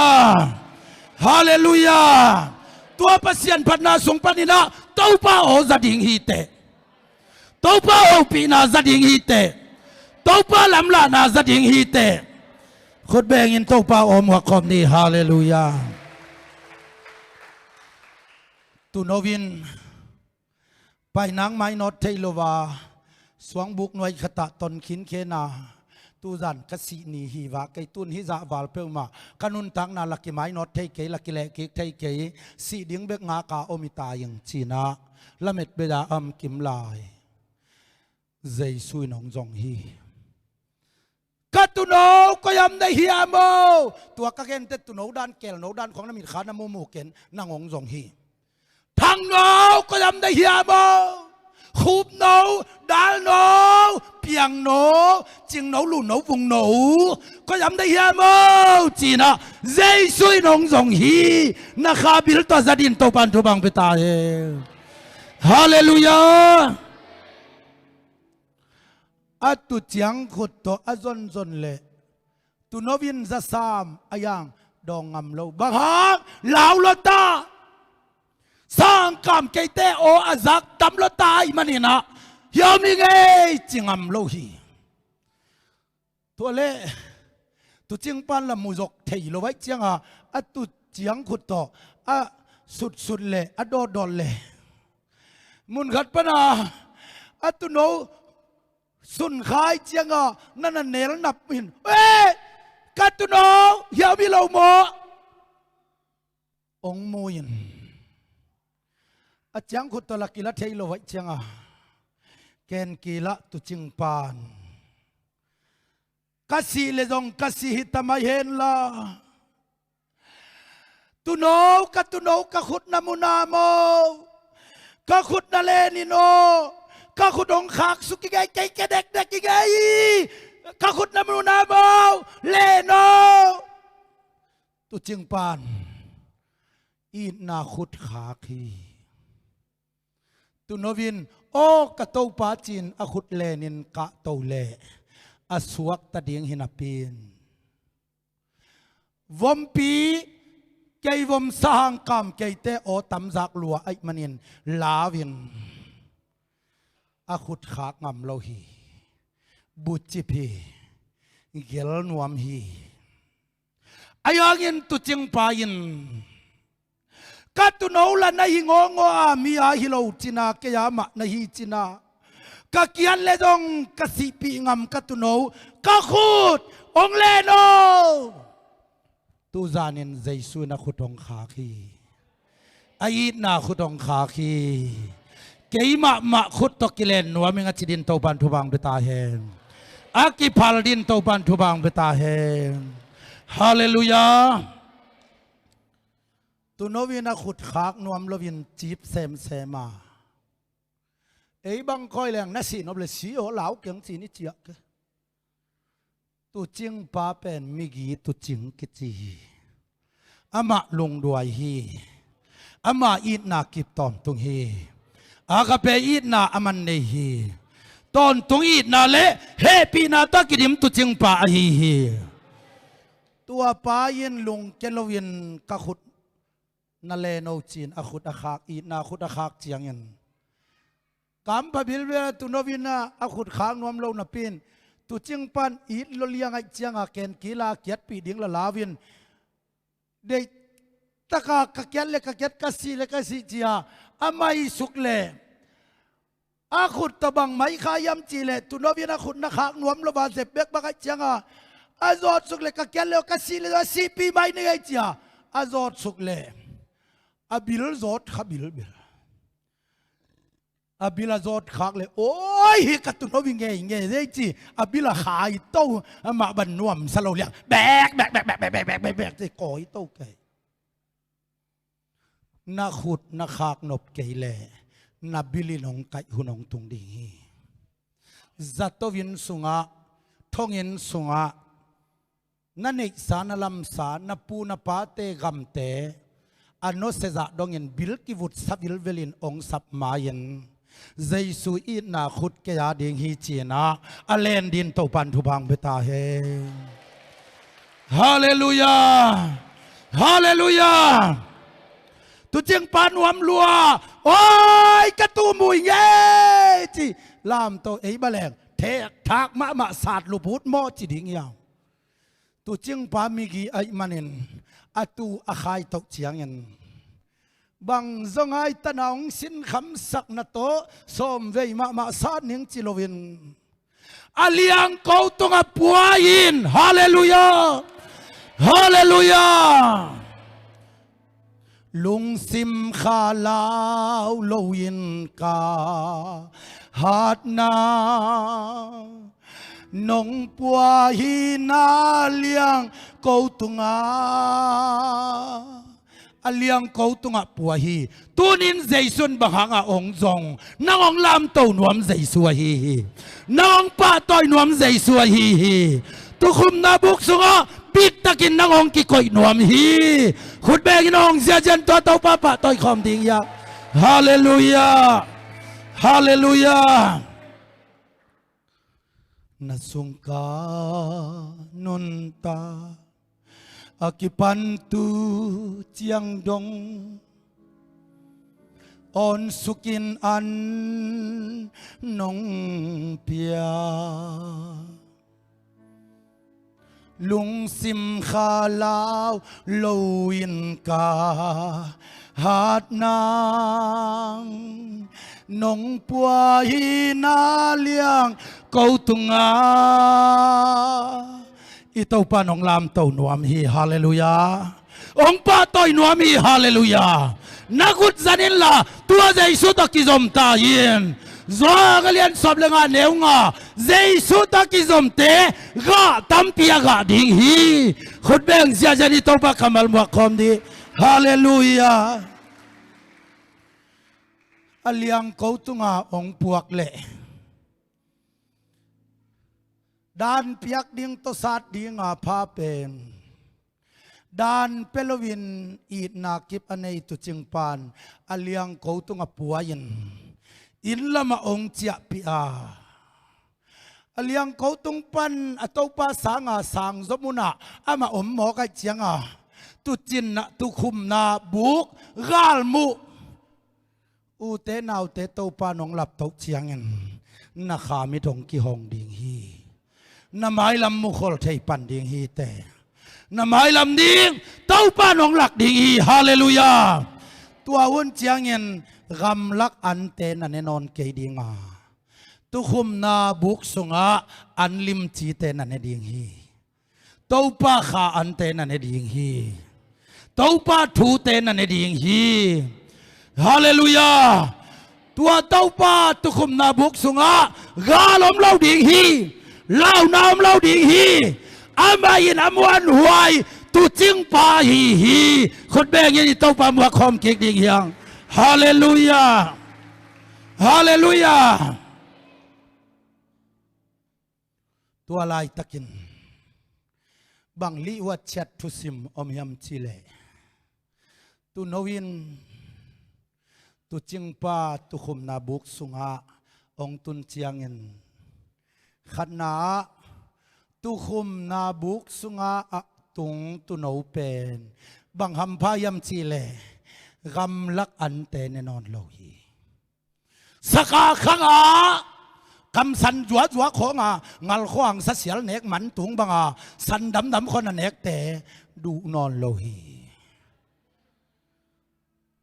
ฮาเลลูยาตัวปัสยันพัดนาสงปนินะเต้าป้าโอซาดิ่งฮีเตเต้าป้าโอปีนาซาดิ่งฮีเตเต้าป้าลำลานาซาดิ่งฮีเตขุดแบ่งอินเต้าป้าโอมหัวคอมนี่ฮาเลลูยา ตุโนวินไปนางไม้นอดเทโลวาสวงบุกหน่วยขตะตนขินเคนาตูจันกสีนีฮีวาไกตุนฮิจาวาลเปมาขนุนตังนาลักไม้นอดเทเกลักเลเกเทเกสีดิ่งเบกงากาอมิตายังจีนาละเม็ดเบดาอัมกิมลายเจสุยนองจงฮีกัตุโนก็ยำได้เฮียโมตัวกะเกนเตตุโนด้านเกลโนด้านของน้ำมิดขาน้ำมูเกนนางองจงฮีทางโนก็ยำได้เฮียโมคูบโนดาลโนเปียงโนจิงโนลูโนวงโนก็ยำได้เฮียโมจีน่ะเจสุยนองจงฮีนักขับบิลตัวจะดินตัวปันทุบังเปตาเฮฮาเลลูยาอัตุจังขุดตัวอจนจนเละตุนวินจะสามอายังดองงำโลบังฮักลาวลตาสร้างกรรมเกเตโออาจักตำลตายมันนี่นะยามิเงจิงำโลฮีตัวเละตุจิงปันละมุจกเทยโลไว้จังอัตุจังขุดตัวอะสุดเละอะโดดเละมุนขัดปนาอัตุโนสุนขายเจียงนั่นเนรนับมินเอ้กัตุโนเฮียวิโลโมองมูยินอาจารย์ขุดตะลักกิละเทยโลไว้เจียงแกนกีละตุจิงปานกัสีเลจงกัสีหิตมาเห็นละตุโนกัตุโนกะขุดนามุนาโมกะขุดนาเลนิโนกะขุดองขากสุกิไงไก่เด็กกิไงกะขุดนามุนาโมเลโนตุจิงปานอีนาขุดขาคีตุโนวินโอกะโตปาจินอขุดเลนินกะโตเลอสวกตะเดียงหินาปีนวมปีใจวมสร้างกรรมใจเตโอตำจากลัวไอมันินลาวินอาขุดขากงำโลหีบุจิพีเกลนวมฮีอายังตุจิงปายินกัตุโนละนหิงงอามีอาฮิโลจินาเกียมะนหิจินากะเกียนเลดงกะสิปีงำกัตุโนกะขุดองเลโนตูจานินใจสุนักขุดองขาคีไอ้นาขุดองขาคีเกี่ยมะขุดตกิเลนนัวมิงจิดินโตบันทุบังเบตาเฮนอากิพัลดินโตบันทุบังเบตาเฮนฮาเลลูยาตุโนวินักขุดขากนวมลวินจีบเซมาไอ้บังคอยแรงนั่นสินบเลยสีโอเหลาเก่งสีนี่เจียกตุจิงป้าเป็นมิกีตุจิงกิจีอามาลงด้วยฮีอามาอีนากิบตอนตุงฮีอากาเปอีนาอามันเนฮีตอนตุงอีนาเละเฮปีนาตะกิดิมตุจิงป้าฮีตัวป้ายินลงเจลวินกะขุดนาเลโนจีนอขุดอาคากอีนาขุดอาคากเจียงยันกำพบิลเวตุนวินาอขุดขางนวมโลนปินตุจิงปันอีลเลียงไอเจียงอาเกนกีฬาเกียรปีดิ่งละลาวินเดตะกากะเกียรเลกะเกียรกะสีเลกะสีเจียอาไม่สุกเลอาขุดตะบังไม่ขายำจีเลตุนวินาขุดนักขางนวมโลบาเซเบกบักไอเจียงอาจอดสุกเลกะเกียรเลกะสีเลสีปีไม่เนไอเจียอาจอดสุกเลอาบิลจอดขบิลเบลอาบิลาจอดขากเลยโอ้ยกัตุนวิงเงยได้จีอาบิลาขายโต้มาบันนวมสโลเลียแบกจะก่อยโต้ไก่นักขุดนักขากนบไก่เล่นับบิลินองไก่หุนองตุงดีจัตวินสุงะทองอินสุงะนั่นเอกสารลำสารนปูนปาเตกัมเตอันโนเซจะดงอินบิลกิวุตสับวิลเวลินองสับมายินใจสุอีนาขุดเกียดิงฮีจีนาอเลนดินโตปันทุบังเบตาเฮฮาเลลูยาฮาเลลูยาตุจิงปานวมลัวโอ้ยกระตูมุยเย่จีลามโตเอ๋บะแรงเทกทักมะศาสตร์ลูพุทธโมจิดิงยาวตุจิงปามิกีไอมันินอตูอาคายตกเฉียงยัน บังจงไอตะนองสินคำสักนัตโตสมเวมาสานิงจิโลวินอาเลียงเขาตงปัวยินฮาเลลูยาฮาเลลูยาลุงซิมขาลาวโลยินกาฮาดนานงปัวฮีนาเลียงเขาตงอาเลียงเขาตงปัวฮีตุนินใจสุนบังหางองจงนางองลำโตนวมใจสัวฮีนางป้าต้อยนวมใจสัวฮีตุคุมนาบุกสุงปิดตะกินนางองกิโกยนวมฮีขุดเบกินองเสียจันตัวเต้าป้าป้าต้อยคอมดิ่งยาฮาเลลูยาฮาเลลูยานาสุงกานุนตาakipantu chiang dong on sukin an nong pia lung sim kha lao loin ka hat nang nong pua hi na liang câu tunga itaw pa nong lam tau nuam hi hallelujah ong pa toy nuam hi hallelujah nagut zanin la tua jaisu ta kizom ta yin zo galian sob lenga neunga jaisu ta kizom te ga tampia ga ding hi khut beng sia jani to pa kamal mo khom di hallelujah aliang ko tunga ong puak le dan piak ding to sat ding a pha pen dan pelowin it na kip anei tu chingpan aliang ko tunga puayin in lama ong chia pi a aliang ko tung pan atopa sanga sang zomuna ama mo ka chianga tu chin na tu khum na buk gal mu u te naw te to pa nong lap to chiangin na kha mi thong ki hong ding hi na mai lam mu khol thei pan ding hi te na mai lam ding tau pa nong lak ding hi hallelujah tua un chiangin gam lak an te na ne non ke dinga tu khum na buk sunga an lim chi te na ne ding hi tau pa kha an te na ne ding hi tau pa thu te na ne ding hi hallelujah tua tau pa tu khum na buk sunga ga lom lo ding hi lao nam lao ding hi amayin amwan huai tu ching pa hi hi khut beng yin tau pa mu khom kik ding yang hallelujah hallelujah tua lai takin bang li wat chat tu sim om yam chile tu novin tu ching pa tu khum na buk sunga ong tun chiangin khana tu khum na buk sunga tung tu no pen bang ham pha yam chi le gam lak an te ne non lo hi saka khanga kam san jwa jwa khonga ngal khwang sa sial nek man tung banga san dam dam khon nek te du non lo hi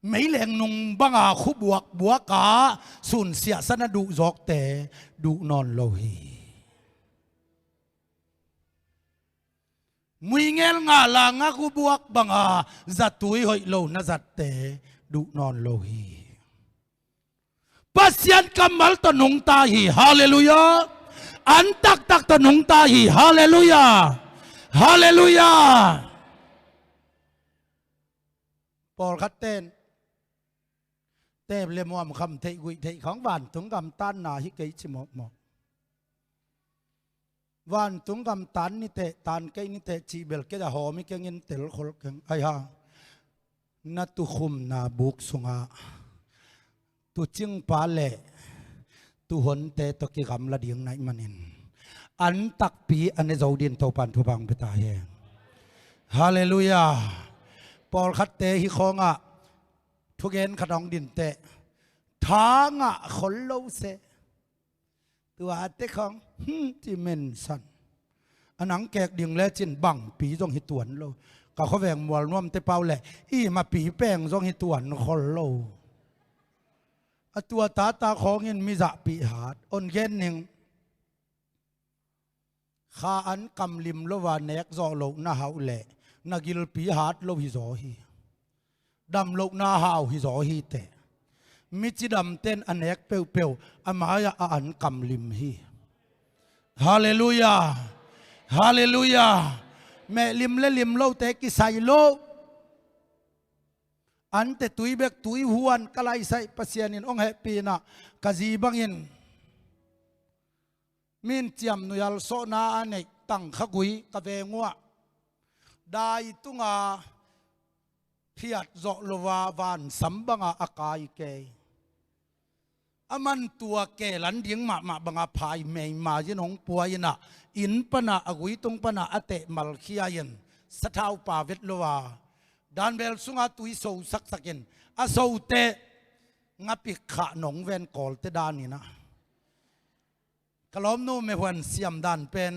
mấy leng nung banga khu buộc buộc cả sun sia sana du jok te du non lo hi mui ngel nga la nga khu buộc banga zat tui hoi lo na zat te du non lo hi pasian kamal to nung ta hi hallelujah an tak tak to nung ta hi hallelujah hallelujah Paul khát tên tên lên mồm khăm thị quỷ thị kháng vạn tung cầm tan nà hi cây chỉ một một vạn tung cầm tan ni tệ tan cây ni tệ chỉ bel cái là hồ mi cái nghìn tel khol cái ai ha na tu khum na buk sunga tu ching pa le tu hon te to ki gam la ding nai manin an tak pi an zo din to pan thu bang beta he hallelujah Paul khát te hi khongaทุกเย็นขนองดินเตะทางอ่ะคนเล่าเสตัวเตะของที่เมนสันอันนังแกกดิ่งและจินบังปีจงหิตวนโล ก็เขาแหวงมวลน่วมเตเปาแหละอีมาปีแป้งซองให้ตัวนึงคนโลตัวตาของเงินมีจะปีหาดอ่อนเย็นหนึ่งข้าอันกำลิมโลวานเนกจอโลน่าหาแหละนักิลปีหาดโลหิจอฮีดำโลน่าหาหิจอฮีเตมิจิดำเต้นอันเนกเปียวเปียวอามายาอันกำลิมฮีฮาเลลูยาฮาเลลูยาแม่ลิมและลิมโลเตกิไซโลอันเตตุยเบกตุยหวนกลายใส่ปัสยานินองเฮปีนะกะจีบังอินมินเจียมนุยัลโซนาอันเนกตั้งขกุยกะเวงัวได้ตุงาพิยัดโจโลวาวันสัมบังอากายเกอามันตัวเกลันดิ้งมาบังอาพายเมย์มาจินองปัวยนะอินปนะอกุยตุงปนะอเตมัลขียันสะท้าวป่าเวทโลวาดานเบลสุงาตุยโซสักเนอาโซเตงับปิขะหนงเวนกอลเตดานี่นะกลอมโนเมวันเสียมดานเป็น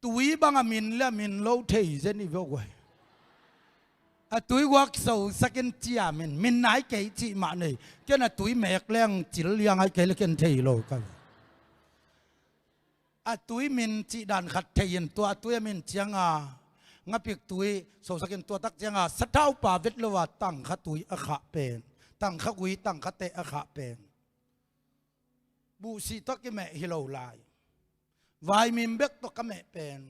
ตุยบังอามินและมินโลเทยเจนี่เวกไว้ตุยวักโซสักเนจียมินไหนเกยจีมาเนี่ยแค่น่ะตุยเมกเลี้ยงจิลเลี้ยงไอเกลเกนเทยโลกันตุยมินจีดานขัดเทียนตัวตุยมินเจียงงับปิกตุยโซสักเนตัวตักเจียงสะเท้าป่าเวทเลวาตั้งขตุยอขะเป็นตั้งขกุยตั้งขเตอขะเป็นบูสีตกิเมฮิโลไลวายมิมเบกตกเมเป็น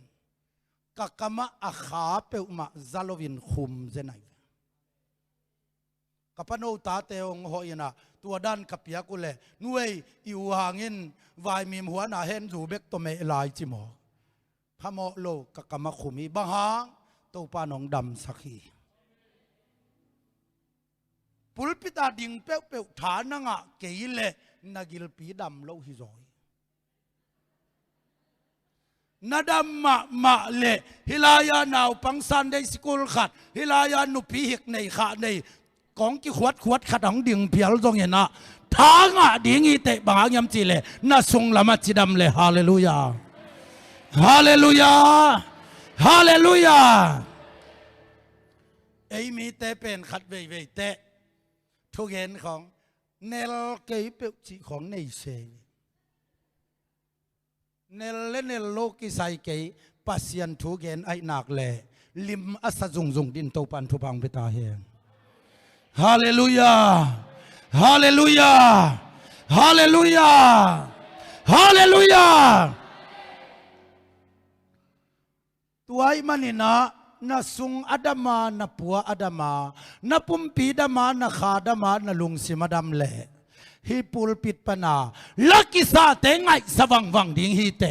กักมะอาขาเปอุมาซาโลวินคุมเจนัยกับพโนตาเตองหอยนะตัวด้านกับยากุเลนุ่ยอิวหางินวายมิมหัวหน้าเห็นจูเบกตเมลายจิโมพะโมโลกักมะคุมีบังหางตัวปานองดำสักขีปุลปิตาดิ่งเปวฐานงะเกยเลนักิลปีดำโลหิจอยนาดำมาเลฮิลายานาวปังสันได้สกุลขัดฮิลายานุปีหิกในขาในกองกี่ขวดขัดของดิ่งเพียรตรงเห็นนะทางอ่ะดิ่งอีเตะบางยำจีเลน่าทรงละมัดจีดำเลฮาเลลูยาฮาเลลูยาฮาเลลูยาไอ้มีเตะเป็นขัดเว่ยเตะทุกเห็นของเนลเกยเปจีของในเซเนลเลเนลโลกิไซเกยปัสยันทุกเห็นไอหนักเลยลิมอัศจุงดินโตปันทุพังเปตาเฮงฮาเลลูยาฮาเลลูยาฮาเลลูยาฮาเลลูยาตัวไอ้มันนี่นะนาสุงอดามานาปัวอดามานาปุ่มปีดามานาขาดามานาลุงสิมาดำเล่ฮิปุลปิดปนาลักกิสาเตงไงสว่างวังดิ่งฮีเต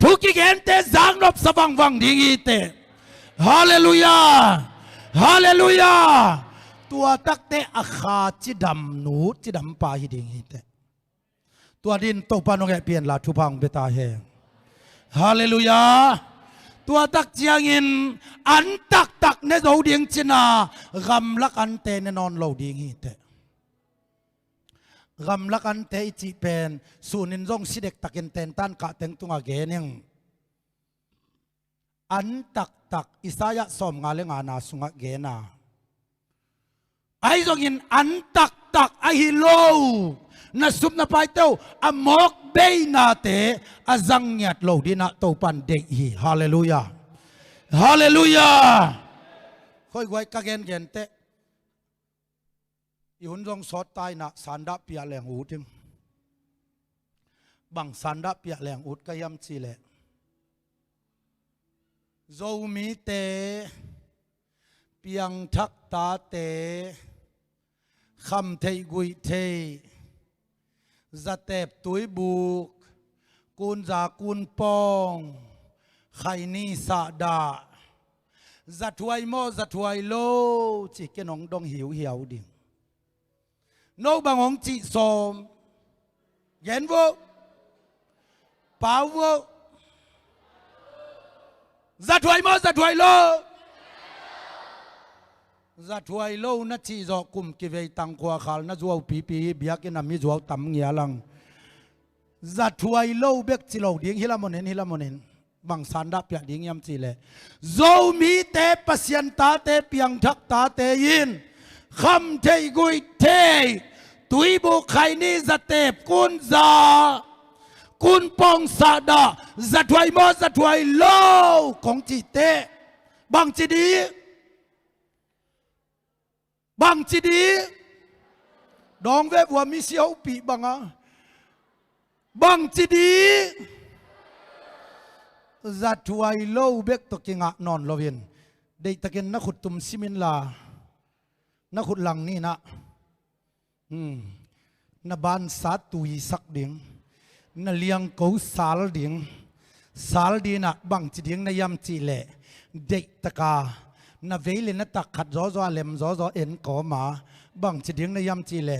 ทุกิเกนเตจางนบสว่างวังดิ่งฮีเตฮาเลลูยาฮาเลลูยาตัวตักเตอขาจิดำหนูจิดำปาฮิดิ่งฮีเตตัวดินโตปานงแกเปลี่ยนลาทุพังเบตาเฮงฮาเลลูยาตัวตักเจียงินอันตักในโลดิ่งจินากำลักอันเตนนอนโลดิ่งฮีเตกำลักอันเตอิจิเป็นสูนินจงสิเด็กตักเนเตนตันกะเต็งตุงอาเกนิงอันตักอิสายะสมงาเลงานาสุงอาเกนาไอจงินอันตักไอฮิโลนาสุบนาไปเต้าอมอกเบยนาเตอจังเงียดโลดินาโตปันเด็กฮีฮาเลลูยาฮาเลลูยาค่อยไว้กะเกนเกนเตอีหุ่นจงสอดตายนะสันดาเปียแหลงอูดิมบังสันดาเปียแหลงอูดก็ยำจีเลโจมีเตเปียงทักตาเตคำเทยกุยเทจะเตบตุยบุกกุนจากุนปองไขนี่สะดาจะถวยโมจะถวยโลจิกนองดองหิวเหี่ยวดิ่งโนบังองจิสมเย็นวะป่าววะจะถวยโมจะถวยโลจะถวยโลนัดจีจอกุมกิเวตังขวาขลนัดจวบปีเบียกินามิจวบตั้มเงียลังจะถวยโลเบกจิโลดิ่งฮิลามอนิน บางสันดับอย่างดิ้งยำจีเลยโจมีเตปเสียนตาเตเปียงทักตาเตยินคำเทกุยเทตุยบุไคนี่จะเตปกุนซากุนปองสาดาจะถวยมอจะถวยโลของจีเตบางจีดีบางจีดีดองเว็บว่ามิเซียวปีบังอ่ะบางจีดีจะถวยโลเบกตะกิงะนอนโลเวียนได้ตะกินนักขุดตุมซิมินลานักขุดหลังนี่นะนบานสาตุยสักเดียงนเลียงกูสาลเดียงสาลดีนะบางจีเดียงนยำจีเล่เด็กตะกานเวลินตักขัดจอจอเลมจอจอเอ็นก่อมาบางจีเดียงนยำจีเล่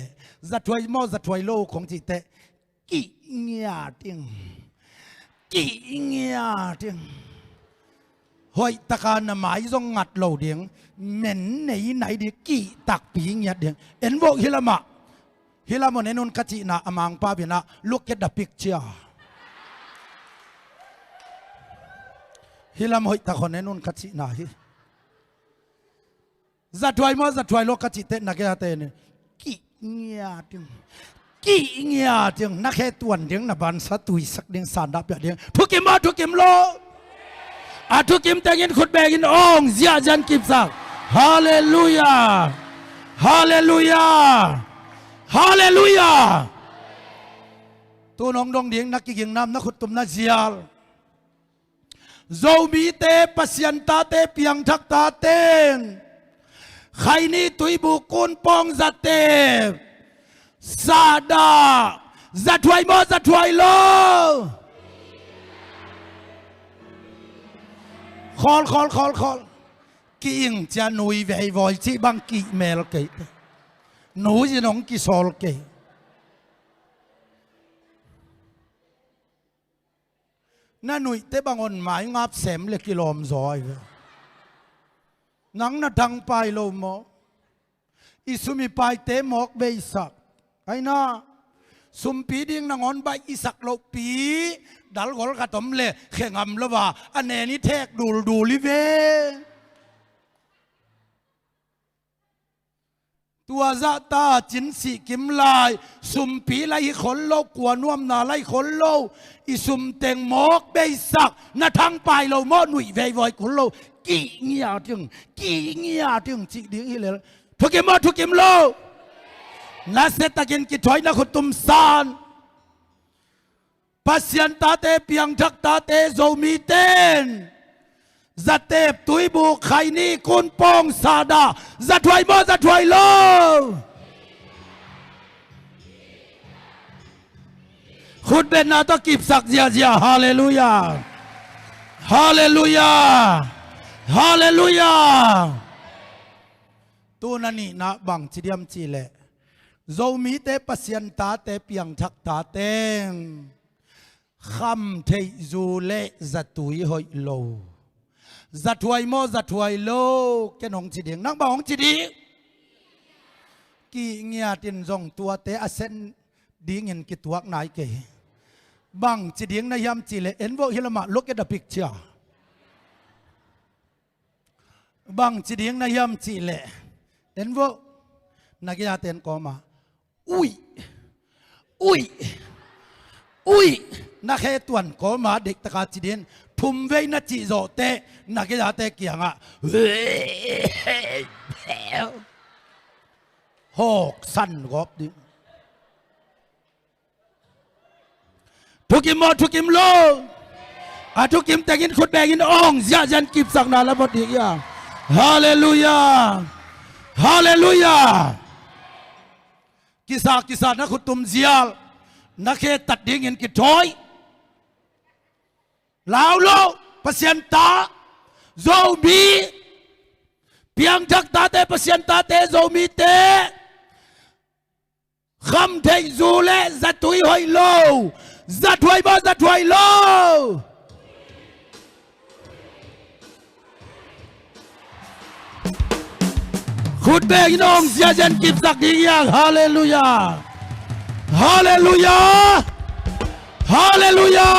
จะถวยมอจะถวยโลของจีเตกี่เงียติงกี่เงียติงหอยตะการหมายจงงัดโลเดียงเหม็นไหนดีกี่ตักปีเงียเดียงเอ็นโวฮิลามะฮิลามะเนนุนกัจินาอมังปาบินะlook at the picture ฮิลามะหอยตะคนเนนุนกัจินาฮิจัดถวยมอจัดถวยโลกัจิเตนักเกตเตนกี่เงียติงกี่เงียติงนักเขตวนเดียงนบันสัตุยสักเดียงสานดับเดียงทุกิมมาทุกิมโลอาทุกิมแต่ยินขุดแบกินองเสียจันกิบสักฮาเลลูยาฮาเลลูยาฮาเลลูยาตัวน้องดองเดียงนักกิงน้ำนักขุดตุมนักเสียลโจมีเตปเสียนตาเตเปียงทักตาเตนใครนี่ตุยบุกุนปองจัดเตซาดาจัดถวยมอจัดถวยโลคอลกิ่งจะหนุยเววอยที่บังกิเมลเกยหนูจะน้องกิโซลเกยน่าหนุยเตบังอ่อนหมายงับเสมเลกิโลมซอยนังน่าดังไปโลมออิสุมีไปเตมอกเบยสักไอ้น่าสุมปีดิ้งนางอนใบอิสักโลปีดัลกอลกระตมเล่เข่งำละว่าอันเนนี่แทกดูลิเวตัวจะตาจินสีกิมลายสุมปีไล่ขนโลกวนวมนาไล่ขนโลอิสุมเต็งหมอกเบยสักน่าทั้งไปโลมอหนุ่ยเวยวอยขนโลกี่เงียจึงจิดิ้งฮิเลทุกิมอทุกิมโลนาเซตกินกิถอยนักขุดตุมซานปัสยันตาเตเปียงทักตาเตโจมีเตนจัดเตปตุยบุไคนี่กุนปองซาดาจัดถวยมอจัดถวยโลขุดเบนนาตกิบสักเจียฮาเลลูยาฮาเลลูยาฮาเลลูยาตัวนันนี่นะบังจิเดียมจีเล่โจมีเตปเสียนตาเตเปียงทักตาเตงคำเทจูเล่จัตุยหอยโลจัดถวยมอจัดถวยโลแกน้องจีเดียงนักบ่าวของจีดีกี่เงียตินจงตัวเตอเซนดีเงินกิตัวไหนเกยบังจีเดียงนายามจีเล่เอ็นโวฮิลมา look at the picture บังจีเดียงนายามจีเล่เอ็นโวนักยาเตนก็มาอุ้ยนักเขตวนก็มาเด็กตะการจีเดียนทุ่มเวนัจิโจเตนักยาเตเกียงอ่ะหอกสั้นกอบดิทุกิมอทุกิมโลทุกิมแต่กินขุดแบกินองยาจันกิบสักนาละบดียาฮาเลลูยาฮาเลลูยากิสานักขุดตุมเซียลนักเขตตัดดิ่งเงินกิถอยลาวโลปัสยันตาโจมีเพียงทักตาเตปัสยันตาเตโจมีเตคำเทจูเล่จัตุยหอยโลจัดถวยบ่จัดถวยโลขุดเบกน้องเสียจันกิบสักดีอย่างฮาเลลูยาฮาเลลูยาฮาเลลูยา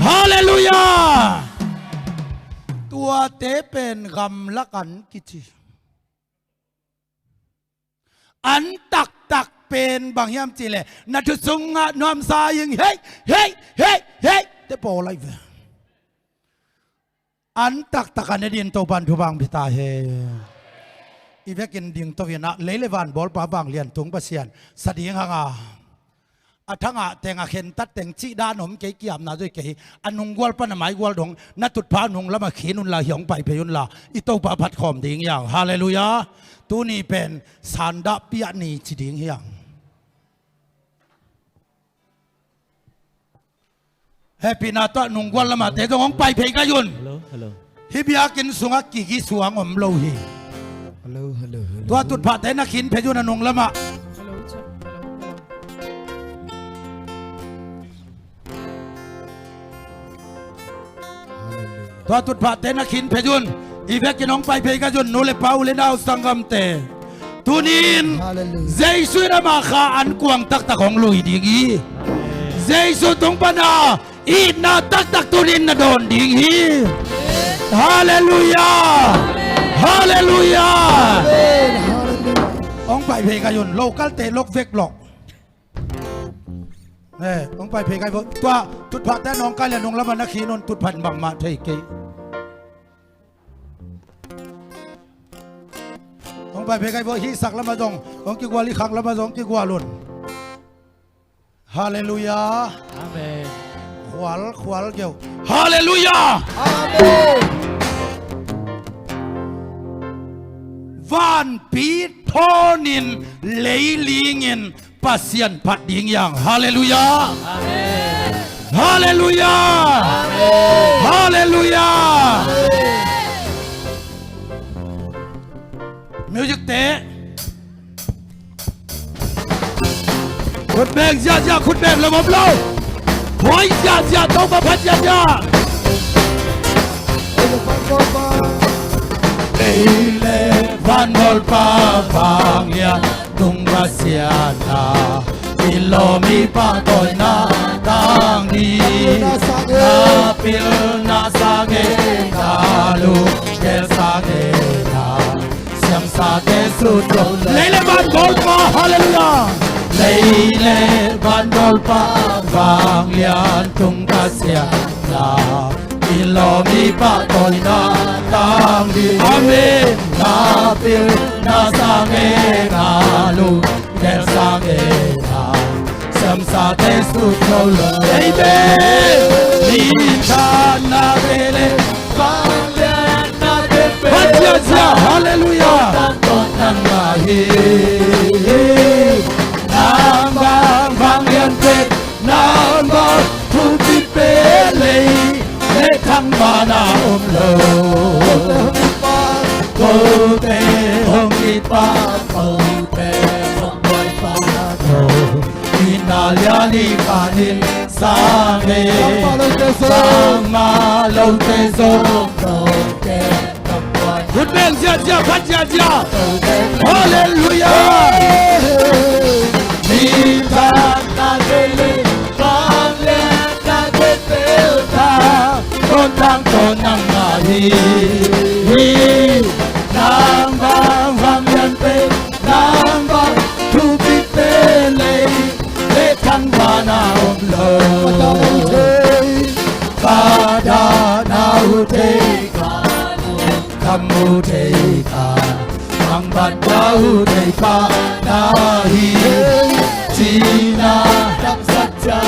ฮาเลลูยา เตเป็นกำละกันกิจิอันตักเป็นบางยามจีเลยนัทสุงงะนอมสายิงเฮ้เตปอไลฟ์อันตักกันในดินโตบันทุบังพิตาเฮอีเวกินดิ่งตัวเวียนะเลวันบอลปาบังเลียนตุงปัสยันสดีงหาอัฐงะแต่งเข็นตัดแต่งจีด้านหนมเกี่ยมนาด้วยเกี่ยอันนุงกวลปนหมายกวลดงนัดตุดพานุงแล้วมาขีนุนลาหยองไปพยุนลาอิโตปาพัดขอมดิ่งอย่างฮาเลลูยาตัวนี้เป็นสันดาเปียนีจีดิ่งอย่างเฮปีนาตัวนุงกวลละมาแต่ต้องไปเพกายุนฮิบิอากินสุงกิสวงอมโลฮีตัวตุดพาแต่นักขินพยุนนุงละมาตัวตุดพาเตนักขินเพยุนอีเวกินองไปเพกายุนนูเลปาอุเลนาวสังกัมเตตุนินเจสุระมาขาอันกวางตักของลุยดิงีเจสุตงปนาอีนาตักตุนินนาโดนดิงีฮาเลลูยาฮาเลลูยาองไปเพกายุนโลกัลเตโลกเวกหลอกองไปเพกายุนตัวตุดพาแต่น้องกายและน้องละมันนักขีนนตุดพันบังมาเทกีองไปเพกายุนฮิสักละมาดงองกิกวาลิขังละมาดงกิกวาลุนฮาเลลูยาอาเมนขวัญเกี่ยวฮาเลลูยาอาเมนวานปีทอนินเลลิงินปัสยันพัดดิ่งอย่างฮาเลลูยาฮาเลลูยาฮาเลลูยามิวสิกเตะคุณแบงยาคุณแบงระบบเราหอยยาต้องมาพัดยาVan volpa fangya tunga siana ilomi patoina tangi na pil na sage kalu kel sage na siam sage sutro leile van volpa hallelujah leile van volpa fangya tunga siana ilomi patoina tangi amen na pil na sange na lu del sange na sam sa te su lo amen ni ta na bele vale na te pe hallelujah tan ma hi nam bang yan pe nam ba tu ti pe le thăng ba na ôm lô cô tê hông đi pa cô tê hông quay pa thô ina lia li pa nin sang nghe sang ma lâu tê sông cô tê hông quay good man ja phát ja hallelujah ni ta ta le tăng tôn năng hi nam vang nhân pe nam vang thu pi pe le thăng ba na om lo ka da na u te ka tham u te ka mang ban da u te pa na hi chi na đắc sắc cha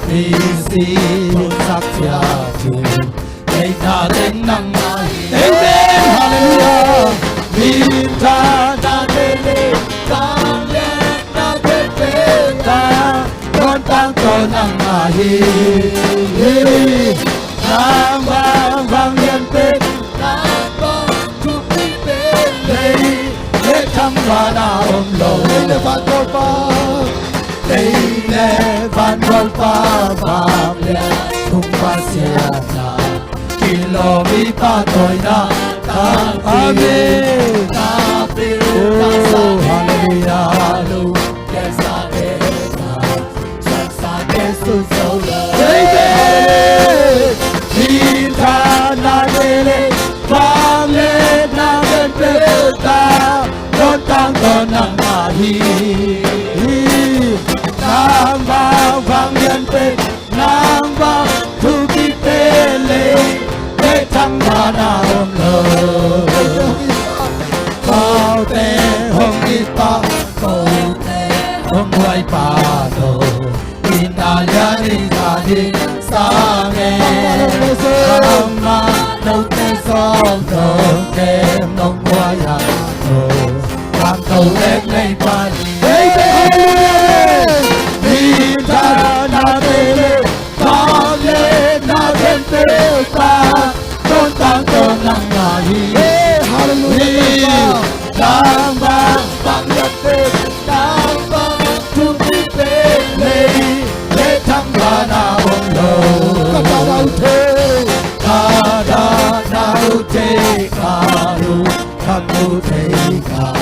đi si sắc cha chi ta đến năng amen hallelujah vi ta ta tê ta lên ta tê ta con tăng con năng hi nam vang nhân pe nam vang chu pi pe le thăng ba na om lo le van gol pa le van gol pa le tung pa sia na lo mi pa toi na ta amen ta pil ta sa hallelujah lu ke sa ke na sa ke su so la amen ni ta na le ta tôn ta tôn nang nahi hallelujah đang vang nhật tê đang vang chung đi về lễ thăng ba na bông lô ta đau thế ca ru thăng ru thế ca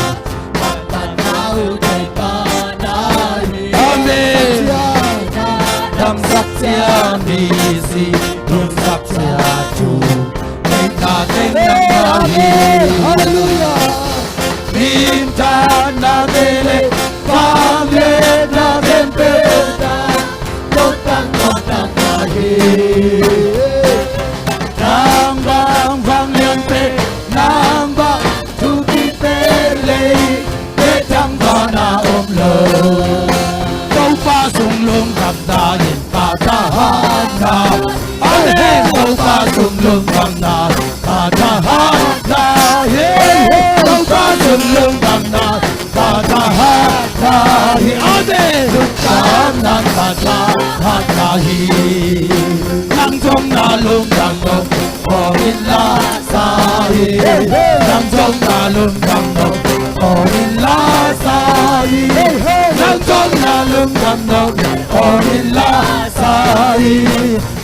ta đau thế ta nai amen đam sắc chia mi si đam sắc chia chu nên ta tên nam hallelujah Nim ta na mele vang lên na bên bên ta đốt tăng ta hi nam vang lên pe nam vang chu ti pe lê để thăng ba na ôm lơ câu pha sung lung cầm ta nhìn ta hát na amen câu pha sung lung cầm ta hát na câu pha sung lung cầm ta hát na hi amen cảm nan ta hát na hi nang trong na lung dang dong có in la sa hi nang trong na lung dang dong có in la sa hi nang trong na lung dang dong có in la sa hi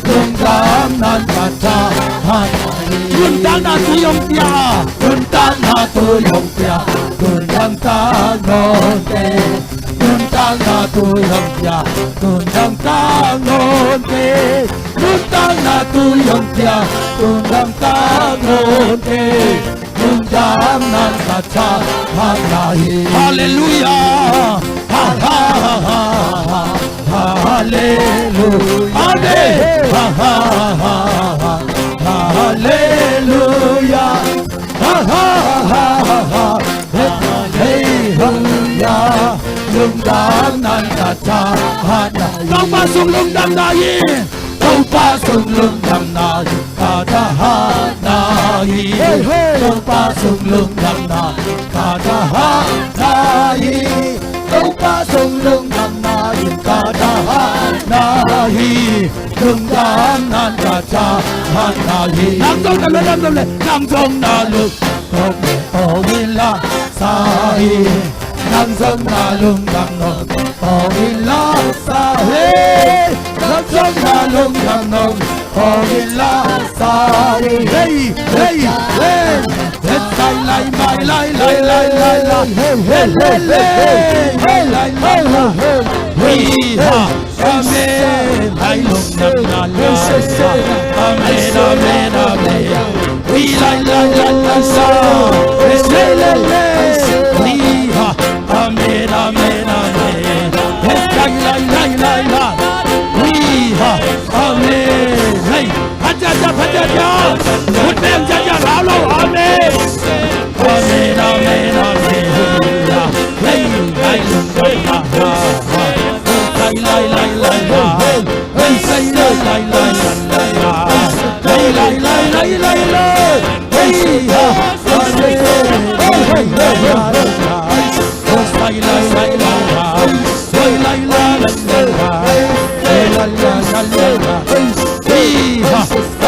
lung cảm nan ta hát lung dang na tu yong pia lung dang na tu yong pia lung dang ta ngon te lung dang na tu yong pia lung dang ta ngon te lung dang na tu yong pia lung dang ta ngon te lung dang nan ta hát nahi hallelujah ha ha ha ha hallelujah amen ha ha ha ha hallelujah ha ha ha ha hallelujah lung dang nan ta hát câu ba sung lung dang nahi câu ba sung lung dang nahi ta hát nahi câu ba sung lung dang nahi ta hát nahi câu ba sung lung dang nahi ta hát nahi lung dang nan ta hát nahi nang trong na lung có in la sa hi nang trong na lung dang nong có in la sa hi nang trong na lung dang nong có in la sa hi hey hey hey hết say lai mai lai lai lai lai lai hey hey hey hey lai lai lai we ha amen lai lung dang na la amen amen amen we lai lai lai lai sa hey lai lai we ha amen amen amen hey lai lai lai lai lai we ha amen hey haja một đêm cha cha lão lâu amen amen amen amen hey lai lai lai lai lai lai lai hey say lai lai lai lai lai lai lai lai lai lai hey ha amen hey hey hey say lai lai lai say lai lai lai lai hey la la la la hey ha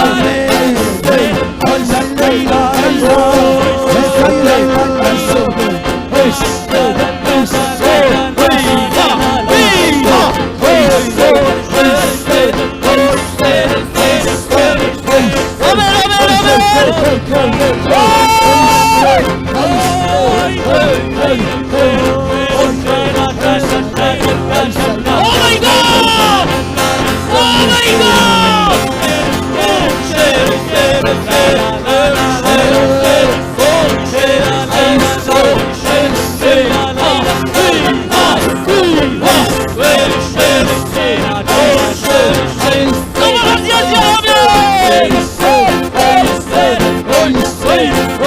amen hey la la la la hey say lai lai lai hey Hey!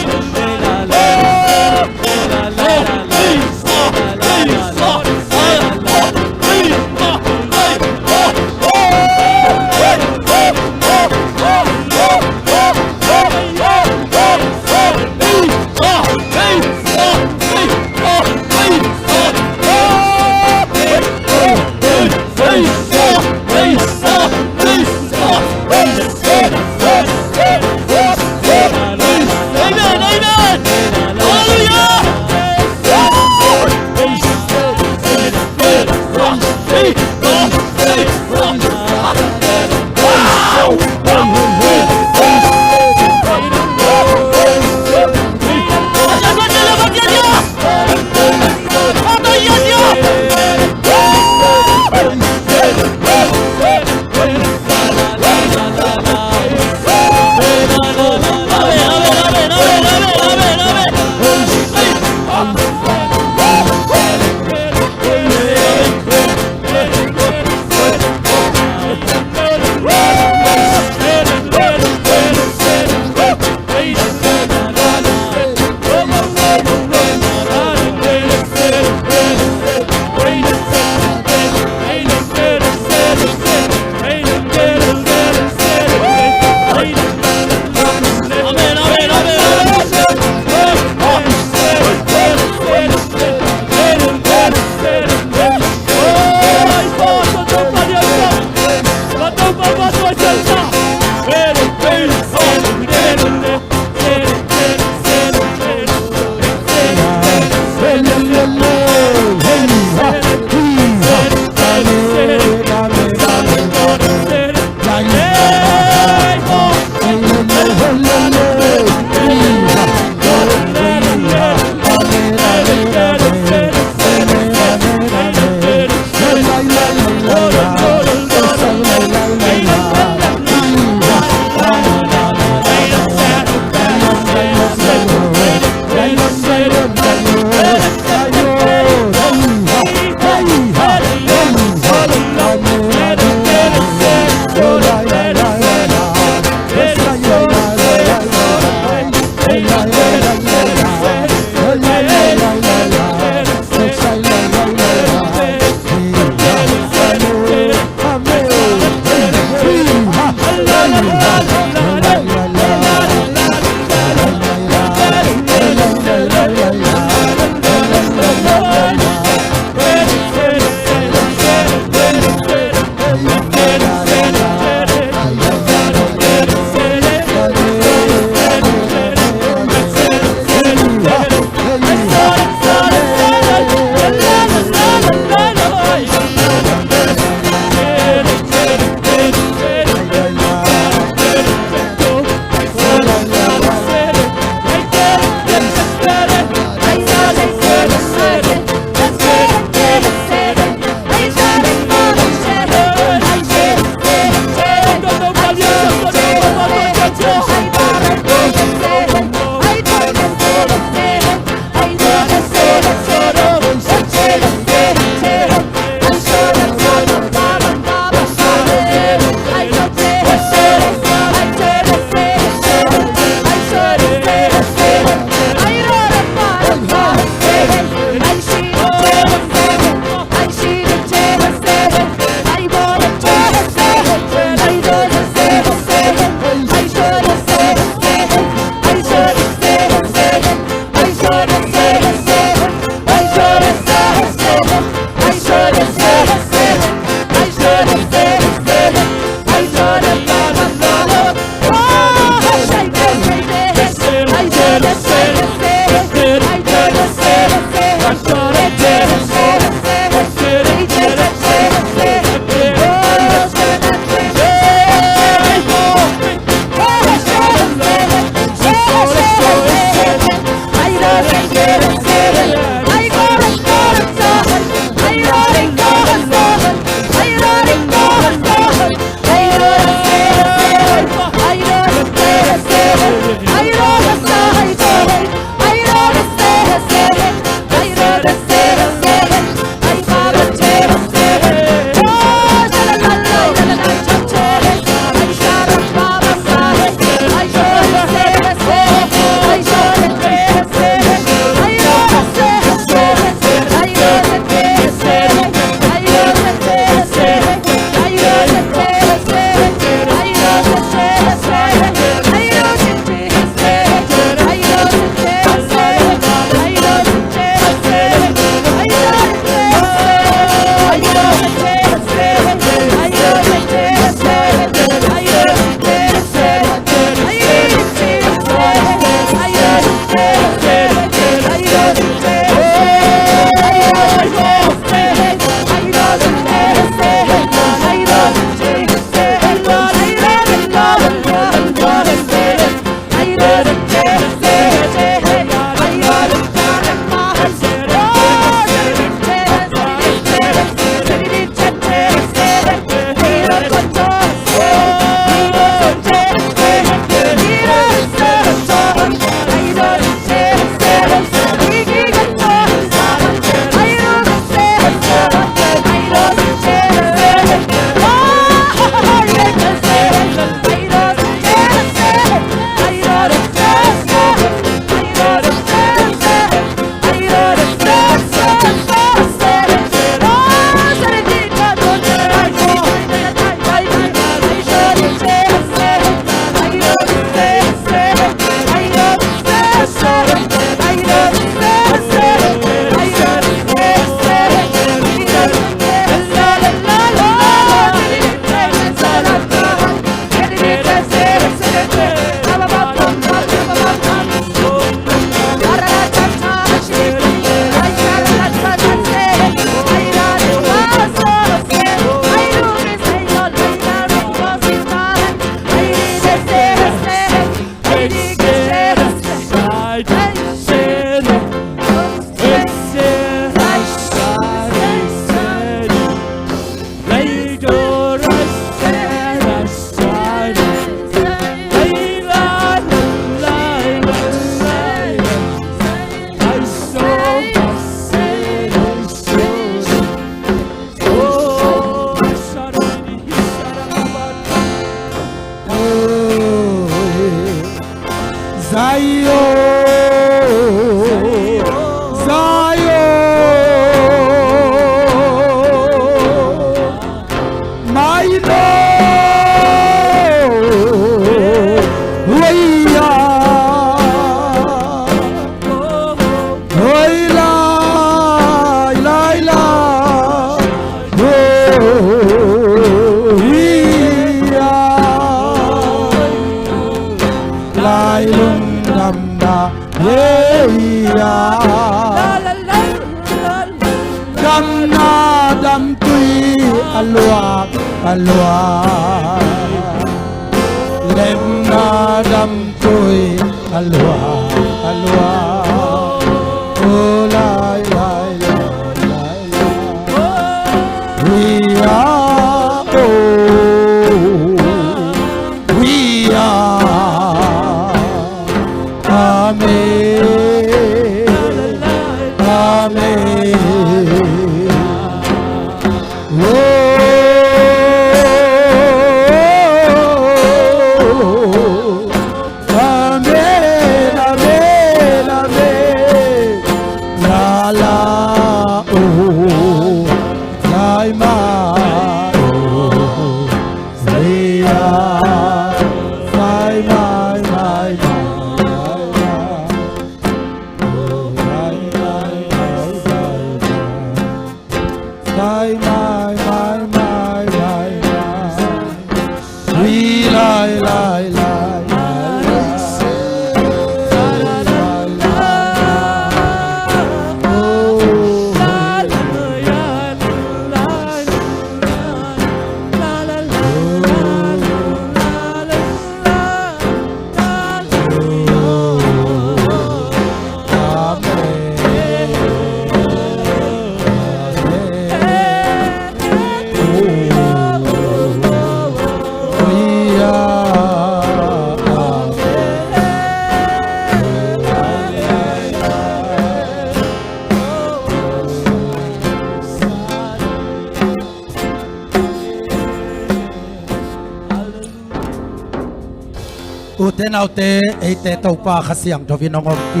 nào tê ấy tê tàu pa khát xiang cho viên ông kỳ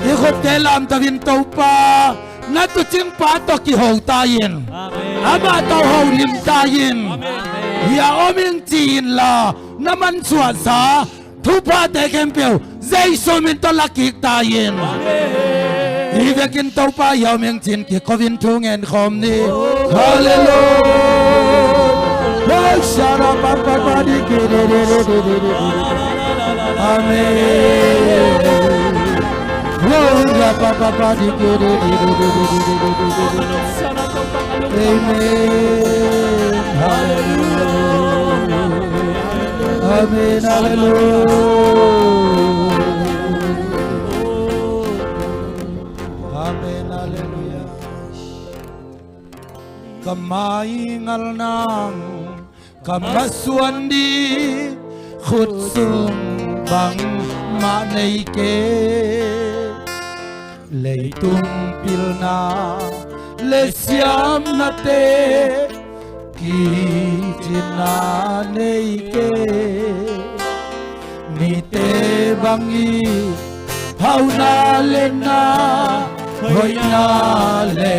ý khốt tê làm cho viên tàu pa nát tu chim pa to kỳ hậu ta yên ama tàu hậu lim ta yên ya omin chin la naman suan sa thu pa tê kem piu dây số min to la kik ta yên ý về kinh tàu pa ya omin chin kỳ có viên thu ngàn khom ni hallelujah. Shara papa padi kiri Amen. Gloria papa padi kiri Amen. Hallelujah. Amen. Hallelujah. Amen. Hallelujah. Kamay ngal nang Kamasuan di khut sung bang ma nei ke lei tung pil na le siam na te ki china nei ke ni te bangi hau na le na hoi na le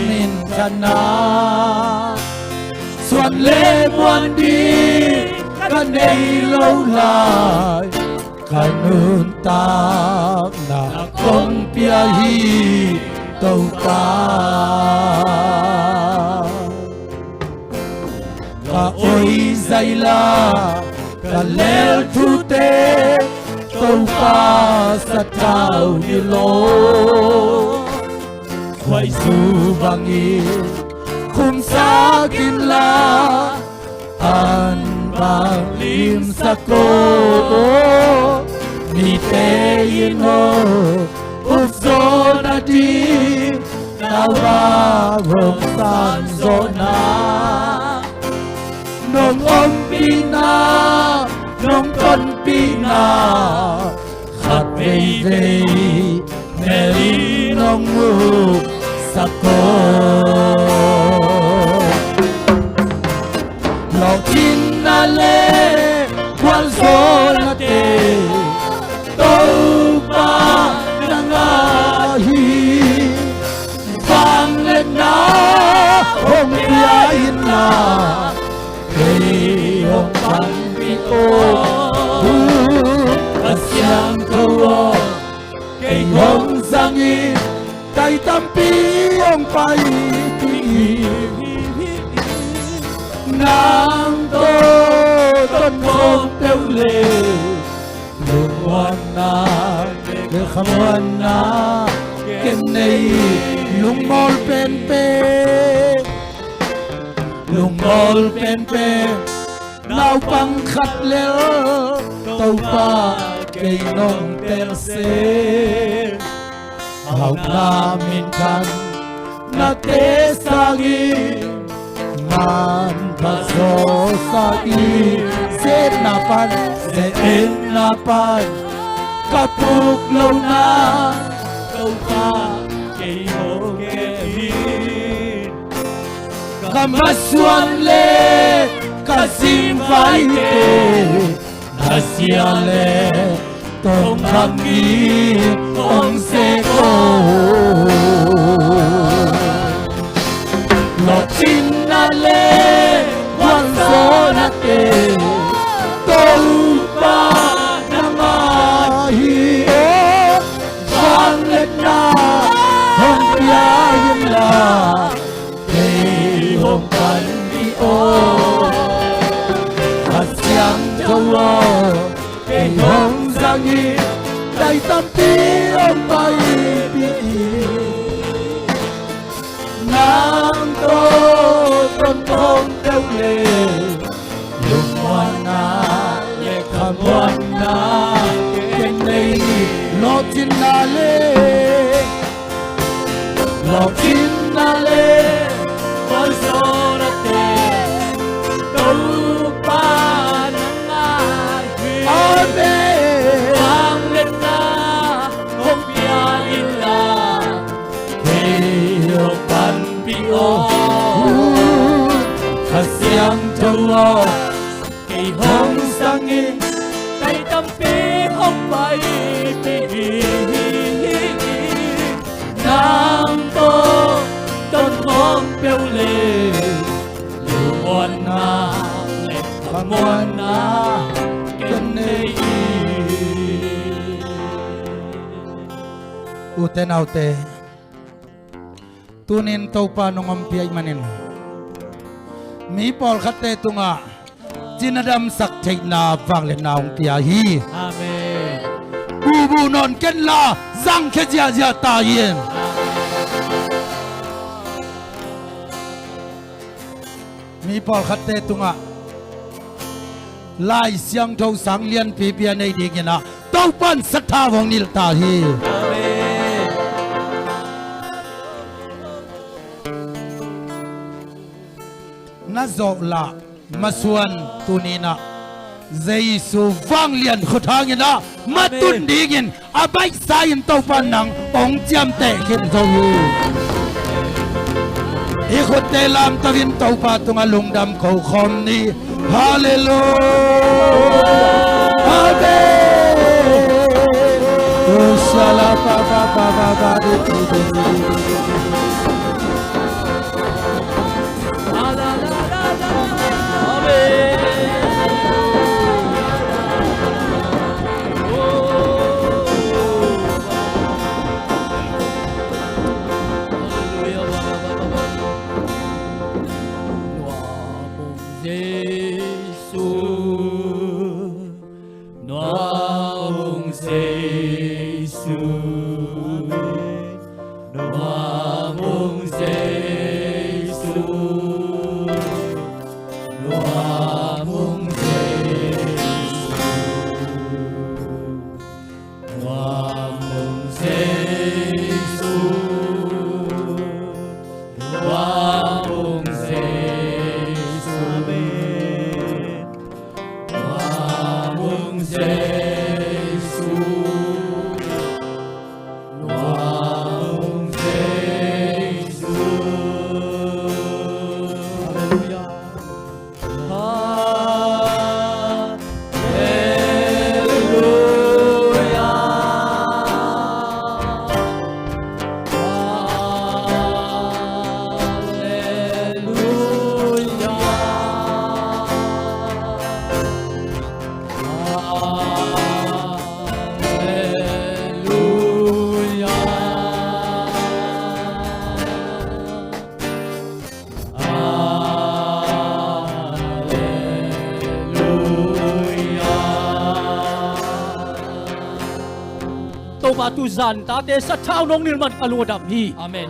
min chana Xuân lễ muôn đi cả nay lâu lại cả nương ta là công bia hi tàu ta cả ôi dây la cả lễ thu tế tàu ta sát trao như lô khoai du vàng yên khung sa kim la an bang lim sa ko mi te ino uzona di na wa vong san zona nong om pina nong ton pina khát vei vei meri nong mu sa ko Lo chin na le qual so la te bay nang to ton phong tiêu lệ lung hoàn na để khăm hoàn na cái này lung mol pen pe lung mol pen pe nào băng khát leo tàu pa cây nông tel se hào na min kan na te sagi man pa so sagi se na pan se en na pan kapuk lâu na tàu pa cây hồ ke hin kamasuan le kasim vai te nasiale tong kami ong seko lo chinale wan sonate tong pa namahi vang letna hong pia yun la hey hong pan di o hasyang jawa hey hong zangi dai tampi ông bay bi nang to ton ton teu le lung wana le kham wana ken nei lo chin na le oi so na te tau pa na ame ang letna hong pia illa hey o pan pi o khasyang jawa cây hong sangi tay tâm pi hong bay pi nang to ton hong peo le lu mon na le mon na ken nei uten autte tunin topa nongom piai manin mi pol khatte tunga chinadam sak thei na wang le naung pia hi amen bu non ken la zang khe ja ta yen mi pol khatte tunga lai siang thau sang lian pi pia nei ding na tau pan sak tha wong nil ta hi na zo la masuan tunina Giêsu vang lian khotangina matun digin abai sain to panang ong jam te khin zo i khote lam tawin to pa tunga lungdam ko khom ni hallelujah amen shala pa pa pa pa di patu zan ta te sa thau nong nil man kalunga dam hi Amen.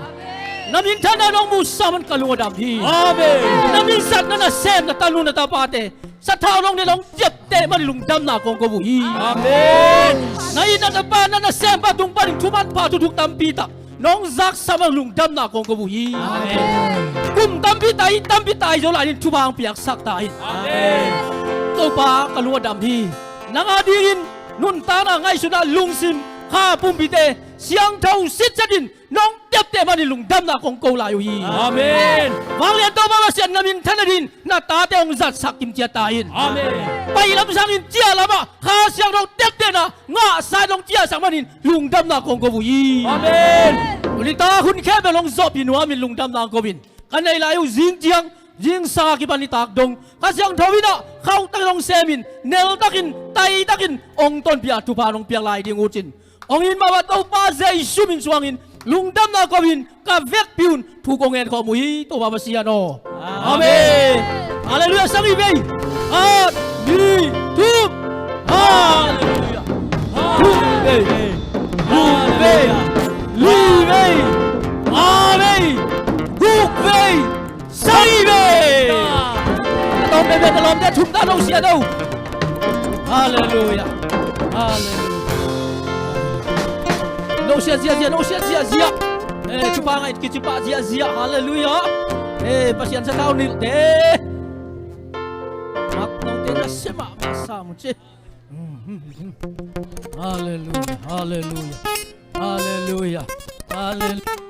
namin thana nong musa man kalunga dam hi Amen. namin sat na sem na talun na tapate sa thau nong nilong tiap te man lung dam na kong ko bu hi Amen. na ina na pa na sem pa tung pa ring thuman pa tu duk tam pi ta nong zak sama lung dam na kong ko bu hi kum tam pi tai jo la ni thu bang piak sak tai Amen. to pa kalunga dam hi nanga dingin nun ta na ngai suna lung sim ha pum pi te siang thau sit jadin nong tiap te man lung dam na kong ko la yu hi Amen. wang lian to ba sian namin thanadin na ta te ong zat sak kim chia tain Amen. pai lam sang in chia lama kha siang nong tiap te na nga sa nong chia sang manin lung dam na kong ko bu hi Amen. uli ta hun khe be long zo pi nuam min lung dam na ko bin kan nei la yu jing sa ki ban ni tak dong ka siang thawina khau tak long semin nel takin tai takin ong ton pia tu pa nong piang lai ding uchin ong in ma ba to pa zai sumin suangin lung dam na ko bin ka vek piun thu ko ngen ko mu hi to ba sia no amen haleluya sang i vei a ni tu haleluya li vei amen guk vei sai vei tông bê bê lom để chúng ta đâu xia đâu hallelujah hallelujah đâu xia chụp ba ngày chụp ba zia hallelujah pasien sa tao nil de mak nong te na sema sa mu che hallelujah hallelujah hallelujah hallelujah